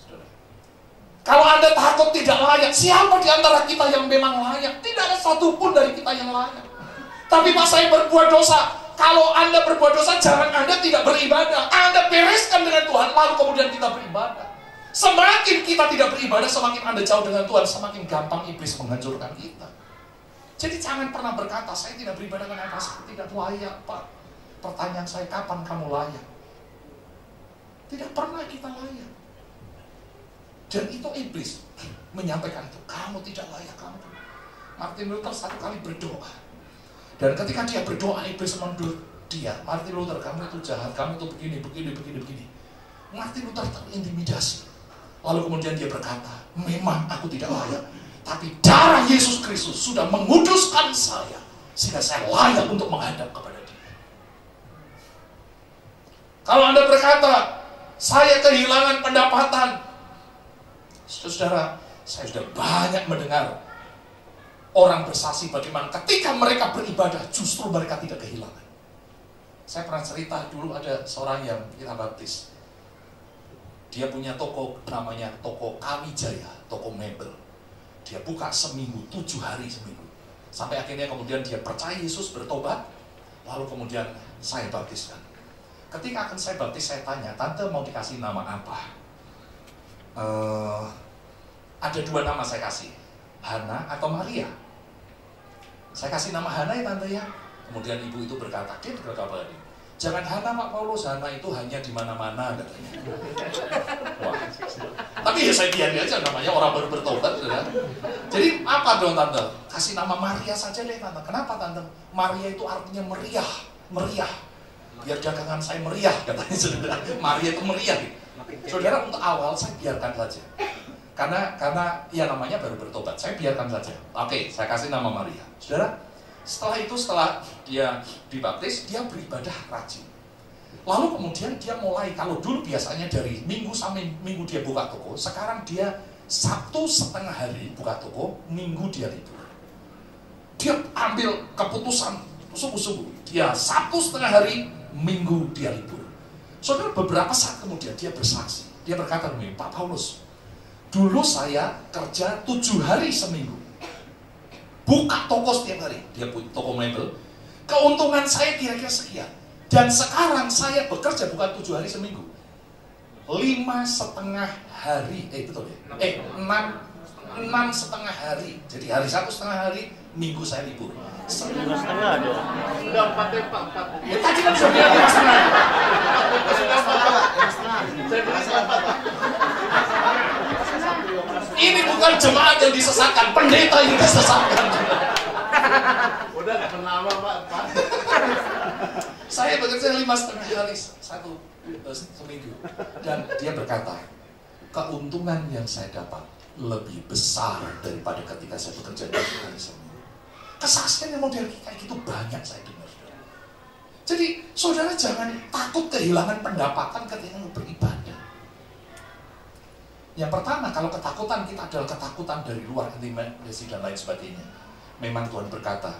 Saudara, kalau Anda takut tidak layak, siapa di antara kita yang memang layak? Tidak ada satupun dari kita yang layak. Tapi pas saya berbuat dosa, kalau Anda berbuat dosa, jangan Anda tidak beribadah. Anda bereskan dengan Tuhan, lalu kemudian kita beribadah. Semakin kita tidak beribadah, semakin Anda jauh dengan Tuhan, semakin gampang iblis menghancurkan kita. Jadi jangan pernah berkata, saya tidak beribadah karena saya tidak layak, Pak. Pertanyaan saya, kapan kamu layak? Tidak pernah kita layak. Dan itu iblis menyampaikan itu, kamu tidak layak, kamu. Martin Luther satu kali berdoa. Dan ketika dia berdoa, iblis mendut dia, Martin Luther, kamu itu jahat, kamu itu begini. Martin Luther terintimidasi. Lalu kemudian dia berkata, memang aku tidak layak, tapi darah Yesus Kristus sudah menguduskan saya, sehingga saya layak untuk menghadap kepada Dia. Kalau Anda berkata, saya kehilangan pendapatan, saudara, saya sudah banyak mendengar orang bersaksi bagaimana ketika mereka beribadah, justru mereka tidak kehilangan. Saya pernah cerita dulu ada seorang yang kita baptis. Dia punya toko, namanya toko Kamijaya, toko mebel. Dia buka seminggu, 7 hari seminggu. Sampai akhirnya kemudian dia percaya Yesus, bertobat. Lalu kemudian saya baptiskan. Ketika akan saya baptis, saya tanya, tante mau dikasih nama apa? Ada 2 nama saya kasih, Hana atau Maria. Saya kasih nama Hana ya tante ya. Kemudian ibu itu berkata, jangan Hana Pak Paulus, Hana itu hanya di mana-mana katanya. Wah. Tapi ya saya biarin aja, namanya orang baru bertobat, saudara. Jadi apa dong tante? Kasih nama Maria saja deh tante. Kenapa tante? Maria itu artinya meriah. Biar dagangan saya meriah katanya, saudara. Maria itu meriah. Gitu. Saudara, untuk awal saya biarkan saja. Karena ya namanya baru bertobat, saya biarkan saja. Oke, saya kasih nama Maria. Saudara, setelah dia dibaptis, dia beribadah rajin. Lalu kemudian dia mulai, kalau dulu biasanya dari minggu sampai minggu dia buka toko, sekarang dia Sabtu setengah hari buka toko, Minggu dia libur. Dia ambil keputusan sungguh-sungguh, dia Sabtu setengah hari, Minggu dia libur. Saudara, beberapa saat kemudian dia bersaksi. Dia berkata, Pak Paulus, dulu saya kerja 7 hari seminggu, buka toko setiap hari, dia punya toko mebel, keuntungan saya kira-kira sekian. Dan sekarang saya bekerja bukan 7 hari seminggu, 5,5 hari, betul ya? 6,5 hari. Jadi hari 1,5 hari, Minggu saya libur. 5,5 ada. Udah 4 ya Pak, 4. Ya tadi kan sudah bilang 5,5. Saya beri 4. Ini bukan jemaat yang disesatkan, pendeta yang disesatkan. Udah gak pernah Pak. Saya bekerja 5,5 hari satu seminggu. Dan dia berkata, keuntungan yang saya dapat lebih besar daripada ketika saya bekerja 2 hari seminggu. Kesaksian yang model kayak gitu banyak saya dengar. Jadi saudara jangan takut kehilangan pendapatan ketika beribadah. Yang pertama, kalau ketakutan kita adalah ketakutan dari luar, intimidasi dan lain sebagainya. Memang Tuhan berkata,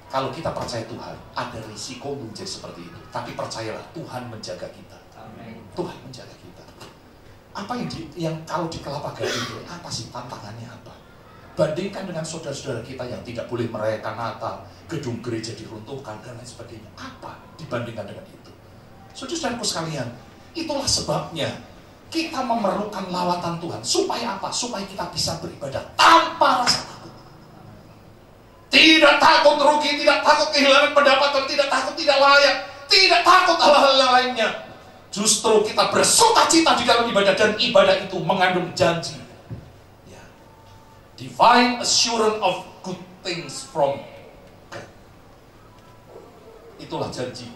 kalau kita percaya Tuhan, ada risiko menjadi seperti itu. Tapi percayalah, Tuhan menjaga kita. Amen. Tuhan menjaga kita. Apa yang kalau di Kelapa Gading itu, apa sih tantangannya apa? Bandingkan dengan saudara-saudara kita yang tidak boleh merayakan Natal, gedung gereja diruntuhkan dan lain sebagainya. Apa dibandingkan dengan itu? Saudara-saudaraku sekalian, itulah sebabnya kita memerlukan lawatan Tuhan. Supaya apa? Supaya kita bisa beribadah tanpa rasa takut. Tidak takut rugi, tidak takut kehilangan pendapatan, tidak takut tidak layak, tidak takut hal-hal lainnya. Justru kita bersukacita di dalam ibadah, dan ibadah itu mengandung janji. Ya. Divine assurance of good things from God. Itulah janji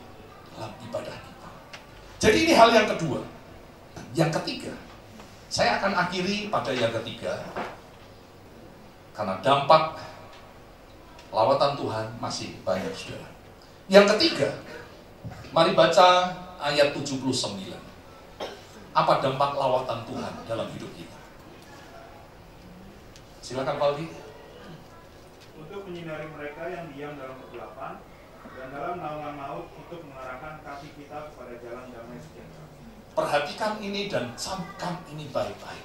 dalam ibadah kita. Jadi ini hal yang kedua. Yang ketiga, saya akan akhiri pada yang ketiga. Karena dampak lawatan Tuhan masih banyak, saudara. Yang ketiga, mari baca ayat 79. Apa dampak lawatan Tuhan dalam hidup kita? Silakan Valdi. Untuk menyinari mereka yang diam dalam kegelapan dan dalam naungan maut, untuk mengarahkan kaki kita kepada jalan damai sejahtera. Perhatikan ini dan camkan ini baik-baik.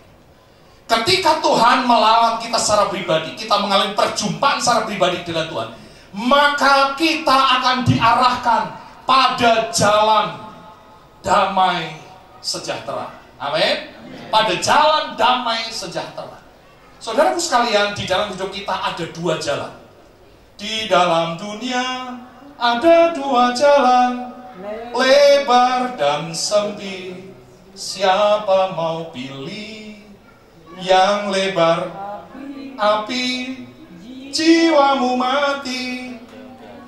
Ketika Tuhan melawat kita secara pribadi, kita mengalami perjumpaan secara pribadi dengan Tuhan, maka kita akan diarahkan pada jalan damai sejahtera. Amin. Pada jalan damai sejahtera. Saudaraku sekalian, di dalam hidup kita ada dua jalan. Di dalam dunia ada dua jalan, lebar dan sempit. Siapa mau pilih yang lebar? Api jiwamu mati.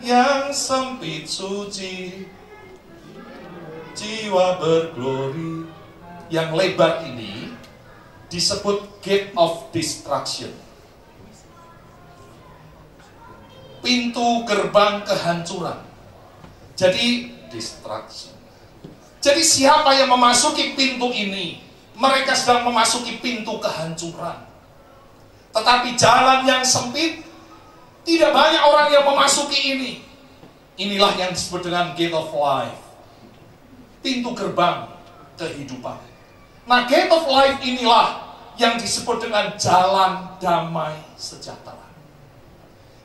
Yang sempit suci, jiwa berglori. Yang lebar ini disebut gate of destruction, pintu gerbang kehancuran. Jadi destruction. Jadi siapa yang memasuki pintu ini, mereka sedang memasuki pintu kehancuran. Tetapi jalan yang sempit, tidak banyak orang yang memasuki ini. Inilah yang disebut dengan gate of life, pintu gerbang kehidupan. Nah, gate of life inilah yang disebut dengan jalan damai sejahtera.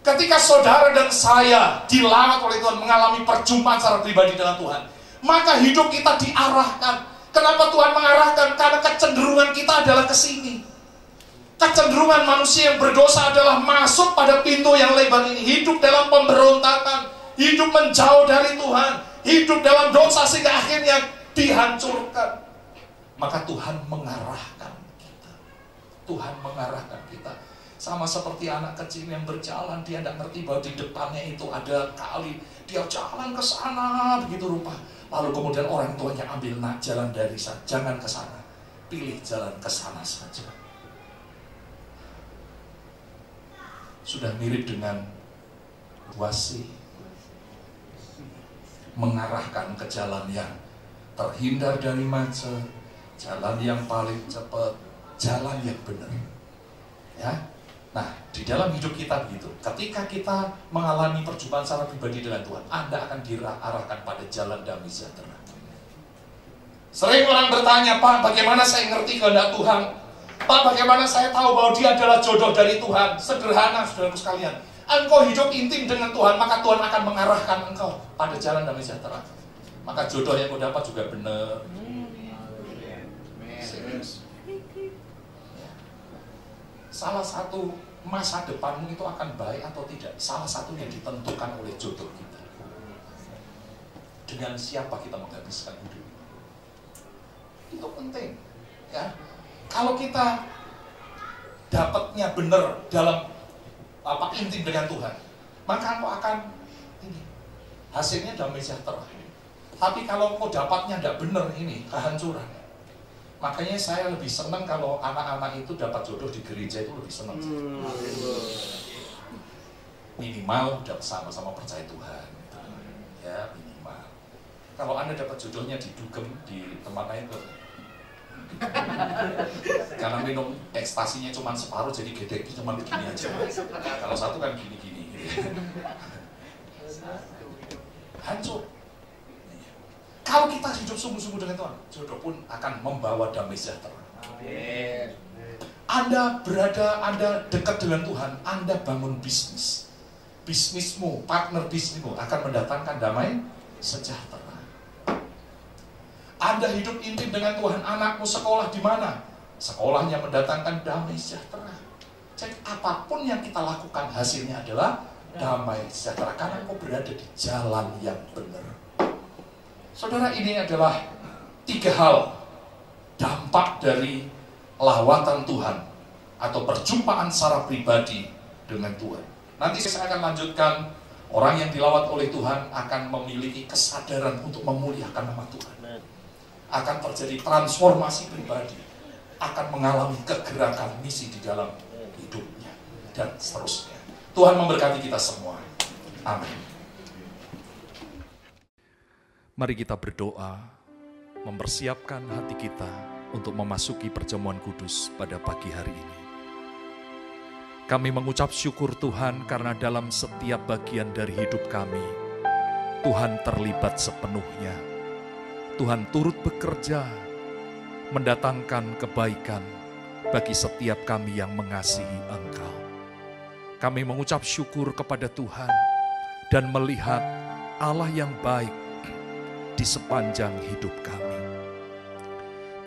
Ketika saudara dan saya dilawat oleh Tuhan, mengalami perjumpaan secara pribadi dengan Tuhan, maka hidup kita diarahkan. Kenapa Tuhan mengarahkan? Karena kecenderungan kita adalah ke sini. Kecenderungan manusia yang berdosa adalah masuk pada pintu yang lebar ini, hidup dalam pemberontakan, hidup menjauh dari Tuhan, hidup dalam dosa sehingga akhirnya dihancurkan. Maka Tuhan mengarahkan kita. Tuhan mengarahkan kita. Sama seperti anak kecil yang berjalan, dia tidak ngerti bahwa di depannya itu ada kali. Dia jalan ke sana begitu rupa. Lalu kemudian orang tuanya ambil, nak jalan dari sana, jangan ke sana. Pilih jalan ke sana saja. Sudah mirip dengan wasi. Mengarahkan ke jalan yang terhindar dari macet, jalan yang paling cepat, jalan yang benar. Ya. Nah, di dalam hidup kita begitu. Ketika kita mengalami perjumpaan secara pribadi dengan Tuhan, Anda akan diarahkan pada jalan damai sejahtera. Sering orang bertanya, Pak, bagaimana saya ngerti kehendak Tuhan? Pak, bagaimana saya tahu bahwa dia adalah jodoh dari Tuhan? Sederhana, saudaraku sekalian. Engkau hidup intim dengan Tuhan, maka Tuhan akan mengarahkan engkau pada jalan damai sejahtera. Maka jodoh yang kau dapat juga benar. Salah satu masa depanmu itu akan baik atau tidak, salah satunya ditentukan oleh jodoh kita. Dengan siapa kita menghabiskan hidup. Itu penting. Ya. Kalau kita dapatnya benar dalam intim dengan Tuhan, maka engkau akan ini, hasilnya damai sejahtera. Tapi kalau engkau dapatnya tidak benar, ini kehancuran. Makanya saya lebih senang kalau anak-anak itu dapat jodoh di gereja, itu lebih senang. Minimal udah sama-sama percaya Tuhan. Ya, minimal. Kalau Anda dapat jodohnya di dugem, di tempat lain tuh. Karena minum ekstasinya cuma separuh, jadi gedeknya cuma begini aja. Kalau satu kan gini-gini. Hancur. Kalau kita hidup sungguh-sungguh dengan Tuhan, jodoh pun akan membawa damai sejahtera. Anda dekat dengan Tuhan, Anda bangun bisnis. Bisnismu, partner bisnismu akan mendatangkan damai sejahtera. Anda hidup intim dengan Tuhan, anakmu sekolah di mana? Sekolahnya mendatangkan damai sejahtera. Jadi apapun yang kita lakukan, hasilnya adalah damai sejahtera. Karena kau berada di jalan yang benar. Saudara, ini adalah 3 hal dampak dari lawatan Tuhan atau perjumpaan secara pribadi dengan Tuhan. Nanti saya akan lanjutkan, orang yang dilawat oleh Tuhan akan memiliki kesadaran untuk memuliakan nama Tuhan. Akan terjadi transformasi pribadi, akan mengalami kegerakan misi di dalam hidupnya, dan seterusnya. Tuhan memberkati kita semua. Amin. Mari kita berdoa, mempersiapkan hati kita untuk memasuki perjamuan kudus pada pagi hari ini. Kami mengucap syukur Tuhan karena dalam setiap bagian dari hidup kami, Tuhan terlibat sepenuhnya. Tuhan turut bekerja, mendatangkan kebaikan bagi setiap kami yang mengasihi Engkau. Kami mengucap syukur kepada Tuhan dan melihat Allah yang baik di sepanjang hidup kami.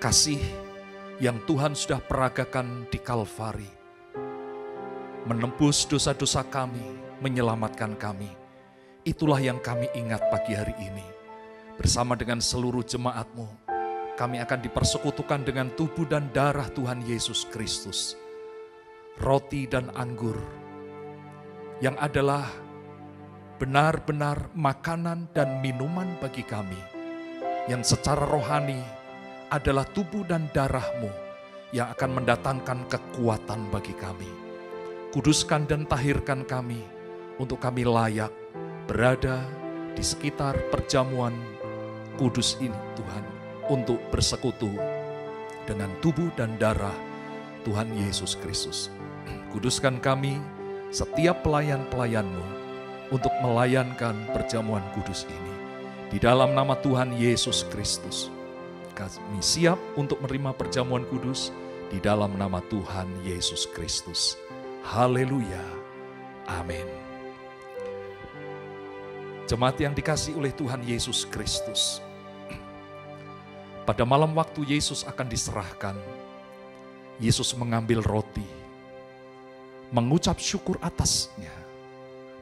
Kasih yang Tuhan sudah peragakan di Kalvari, menembus dosa-dosa kami, menyelamatkan kami. Itulah yang kami ingat pagi hari ini. Bersama dengan seluruh jemaat-Mu, kami akan dipersekutukan dengan tubuh dan darah Tuhan Yesus Kristus. Roti dan anggur yang adalah benar-benar makanan dan minuman bagi kami, yang secara rohani adalah tubuh dan darah-Mu yang akan mendatangkan kekuatan bagi kami. Kuduskan dan tahirkan kami untuk kami layak berada di sekitar perjamuan kudus ini Tuhan, untuk bersekutu dengan tubuh dan darah Tuhan Yesus Kristus. Kuduskan kami setiap pelayan-pelayan-Mu untuk melayankan perjamuan kudus ini. Di dalam nama Tuhan Yesus Kristus, kami siap untuk menerima perjamuan kudus di dalam nama Tuhan Yesus Kristus. Haleluya. Amin. Jemaat yang dikasihi oleh Tuhan Yesus Kristus, pada malam waktu Yesus akan diserahkan, Yesus mengambil roti, mengucap syukur atasnya,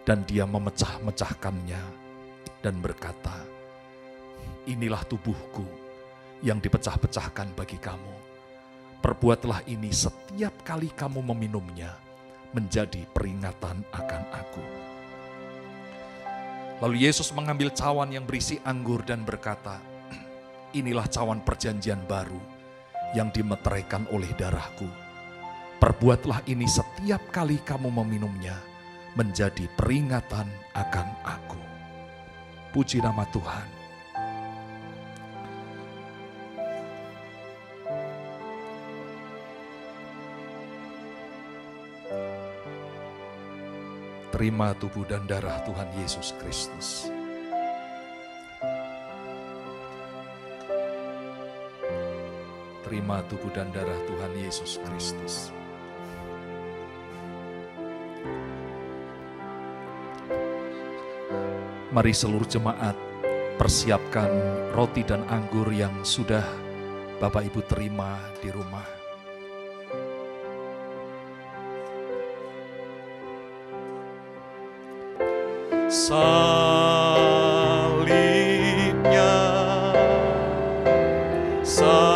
dan dia memecah-mecahkannya dan berkata, "Inilah tubuhku yang dipecah-pecahkan bagi kamu. Perbuatlah ini setiap kali kamu meminumnya, menjadi peringatan akan aku." Lalu Yesus mengambil cawan yang berisi anggur dan berkata, "Inilah cawan perjanjian baru yang dimeteraikan oleh darahku. Perbuatlah ini setiap kali kamu meminumnya, menjadi peringatan akan aku." Puji nama Tuhan. Terima tubuh dan darah Tuhan Yesus Kristus. Terima tubuh dan darah Tuhan Yesus Kristus. Mari seluruh jemaat persiapkan roti dan anggur yang sudah Bapak Ibu terima di rumah. Salibnya, salibnya,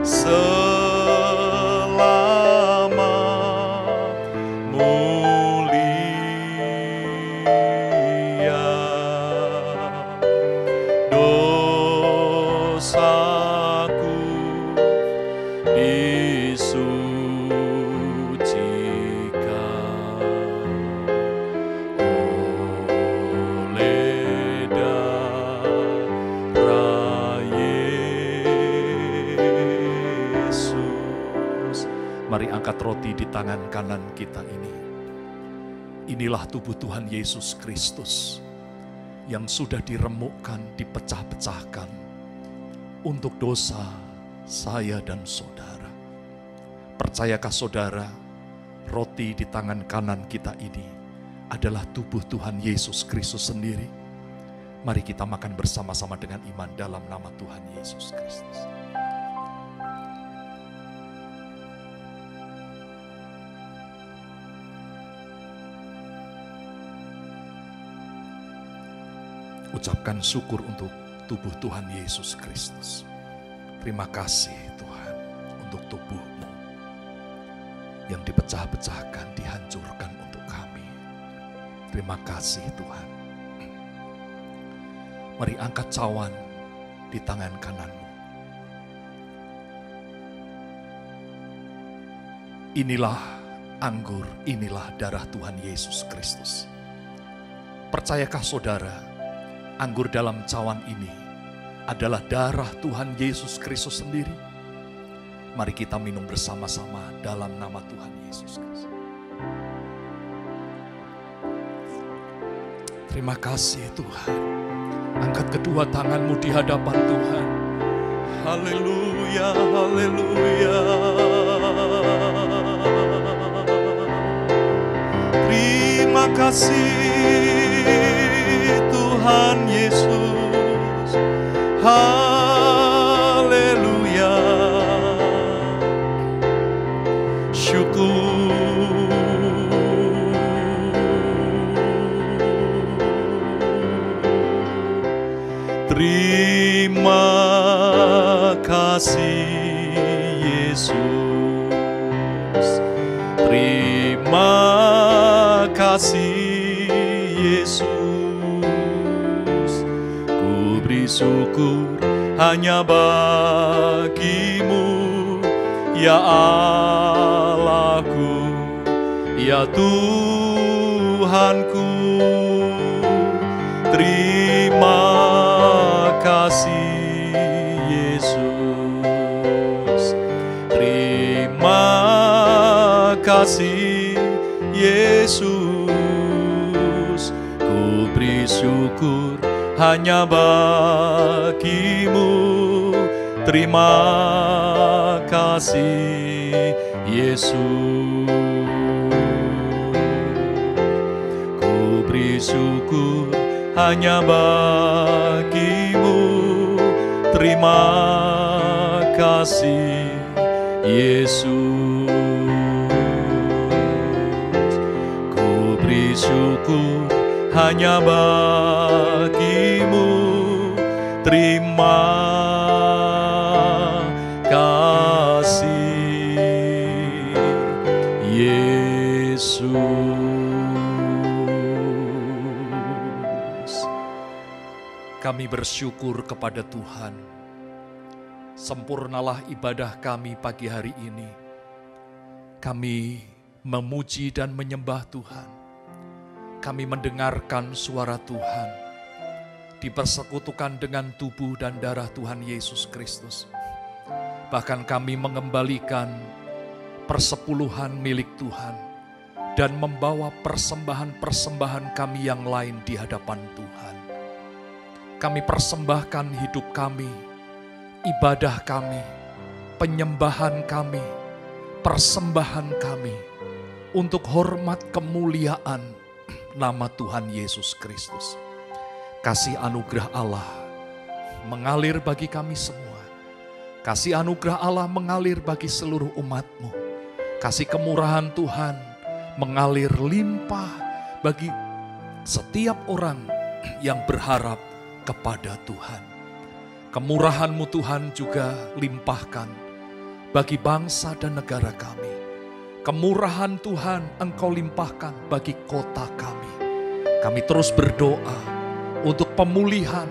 selamat mulia, dosaku Mari angkat roti di tangan kanan kita ini. Inilah tubuh Tuhan Yesus Kristus yang sudah diremukkan, dipecah-pecahkan untuk dosa saya dan saudara. Percayakah saudara, roti di tangan kanan kita ini adalah tubuh Tuhan Yesus Kristus sendiri? Mari kita makan bersama-sama dengan iman dalam nama Tuhan Yesus Kristus. Ucapkan syukur untuk tubuh Tuhan Yesus Kristus. Terima kasih Tuhan untuk tubuh-Mu yang dipecah-pecahkan, dihancurkan untuk kami. Terima kasih Tuhan. Mari angkat cawan di tangan kanan-Mu. Inilah anggur, inilah darah Tuhan Yesus Kristus. Percayakah saudara, anggur dalam cawan ini adalah darah Tuhan Yesus Kristus sendiri? Mari kita minum bersama-sama dalam nama Tuhan Yesus Kristus. Terima kasih Tuhan. Angkat kedua tanganmu di hadapan Tuhan. Haleluya, haleluya. Terima kasih Tuhan Yesus. Haleluya. Syukur. Terima kasih Yesus. Terima kasih Yesus. Ku beri syukur hanya bagimu, ya Allahku, ya Tuhanku. Terima kasih Yesus. Terima kasih Yesus. Ku beri syukur hanya bagimu. Terima kasih Yesus. Ku beri syukur hanya bagimu. Terima kasih Yesus. Ku beri syukur hanya bagimu. Terima kasih Yesus. Kami bersyukur kepada Tuhan. Sempurnalah ibadah kami pagi hari ini. Kami memuji dan menyembah Tuhan. Kami mendengarkan suara Tuhan. Dipersekutukan dengan tubuh dan darah Tuhan Yesus Kristus. Bahkan kami mengembalikan persepuluhan milik Tuhan. Dan membawa persembahan-persembahan kami yang lain di hadapan Tuhan. Kami persembahkan hidup kami, ibadah kami, penyembahan kami, persembahan kami untuk hormat kemuliaan nama Tuhan Yesus Kristus. Kasih anugerah Allah mengalir bagi kami semua. Kasih anugerah Allah mengalir bagi seluruh umat-Mu. Kasih kemurahan Tuhan mengalir limpah bagi setiap orang yang berharap kepada Tuhan. Kemurahan-Mu Tuhan juga limpahkan bagi bangsa dan negara kami. Kemurahan Tuhan Engkau limpahkan bagi kota kami. Kami terus berdoa untuk pemulihan,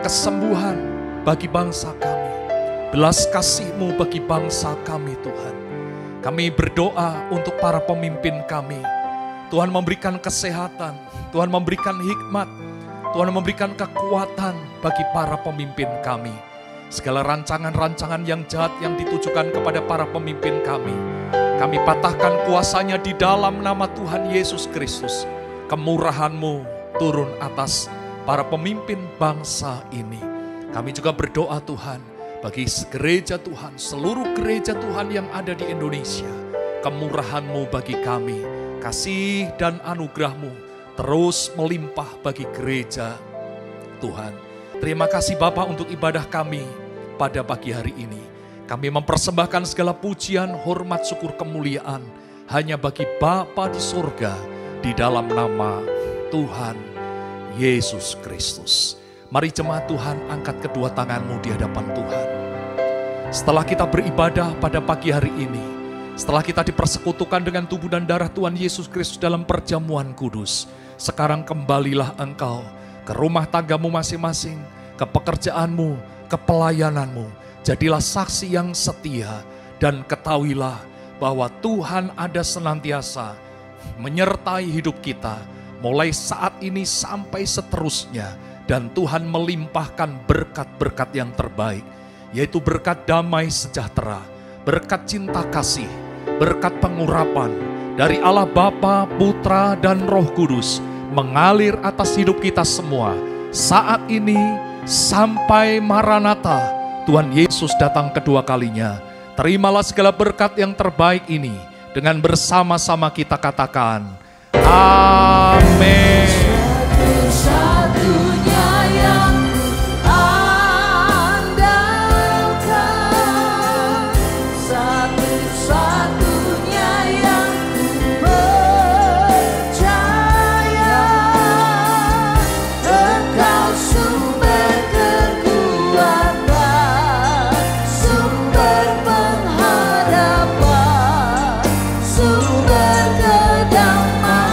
kesembuhan bagi bangsa kami. Belas kasih-Mu bagi bangsa kami Tuhan. Kami berdoa untuk para pemimpin kami. Tuhan memberikan kesehatan, Tuhan memberikan hikmat, Tuhan memberikan kekuatan bagi para pemimpin kami. Segala rancangan-rancangan yang jahat yang ditujukan kepada para pemimpin kami patahkan kuasanya di dalam nama Tuhan Yesus Kristus. Kemurahan-Mu turun atas para pemimpin bangsa ini. Kami juga berdoa Tuhan bagi gereja Tuhan, seluruh gereja Tuhan yang ada di Indonesia. Kemurahan-Mu bagi kami, kasih dan anugerah-Mu terus melimpah bagi gereja Tuhan. Terima kasih Bapa untuk ibadah kami pada pagi hari ini. Kami mempersembahkan segala pujian, hormat, syukur, kemuliaan hanya bagi Bapa di surga di dalam nama Tuhan Yesus Kristus. Mari jemaat Tuhan angkat kedua tanganmu di hadapan Tuhan. Setelah kita beribadah pada pagi hari ini, setelah kita dipersekutukan dengan tubuh dan darah Tuhan Yesus Kristus dalam perjamuan kudus, sekarang kembalilah engkau ke rumah tanggamu masing-masing, ke pekerjaanmu, ke pelayananmu. Jadilah saksi yang setia dan ketahuilah bahwa Tuhan ada senantiasa menyertai hidup kita mulai saat ini sampai seterusnya. Dan Tuhan melimpahkan berkat-berkat yang terbaik, yaitu berkat damai sejahtera, berkat cinta kasih, berkat pengurapan dari Allah Bapa, Putra, dan Roh Kudus mengalir atas hidup kita semua saat ini sampai Maranatha, Tuhan Yesus datang kedua kalinya. Terimalah segala berkat yang terbaik ini dengan bersama-sama kita katakan, amin. Satu-satunya yang andalkan, satu-satunya yang percaya, Engkau sumber kekuatan, sumber pengharapan, sumber kedamaian.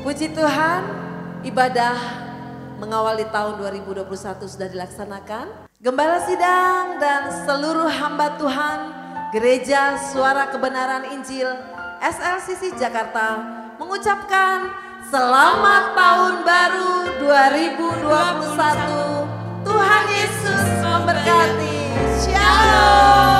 Puji Tuhan, ibadah mengawali tahun 2021 sudah dilaksanakan. Gembala sidang dan seluruh hamba Tuhan, Gereja Suara Kebenaran Injil SLCC Jakarta mengucapkan selamat tahun baru 2021. Tuhan Yesus memberkati. Shalom.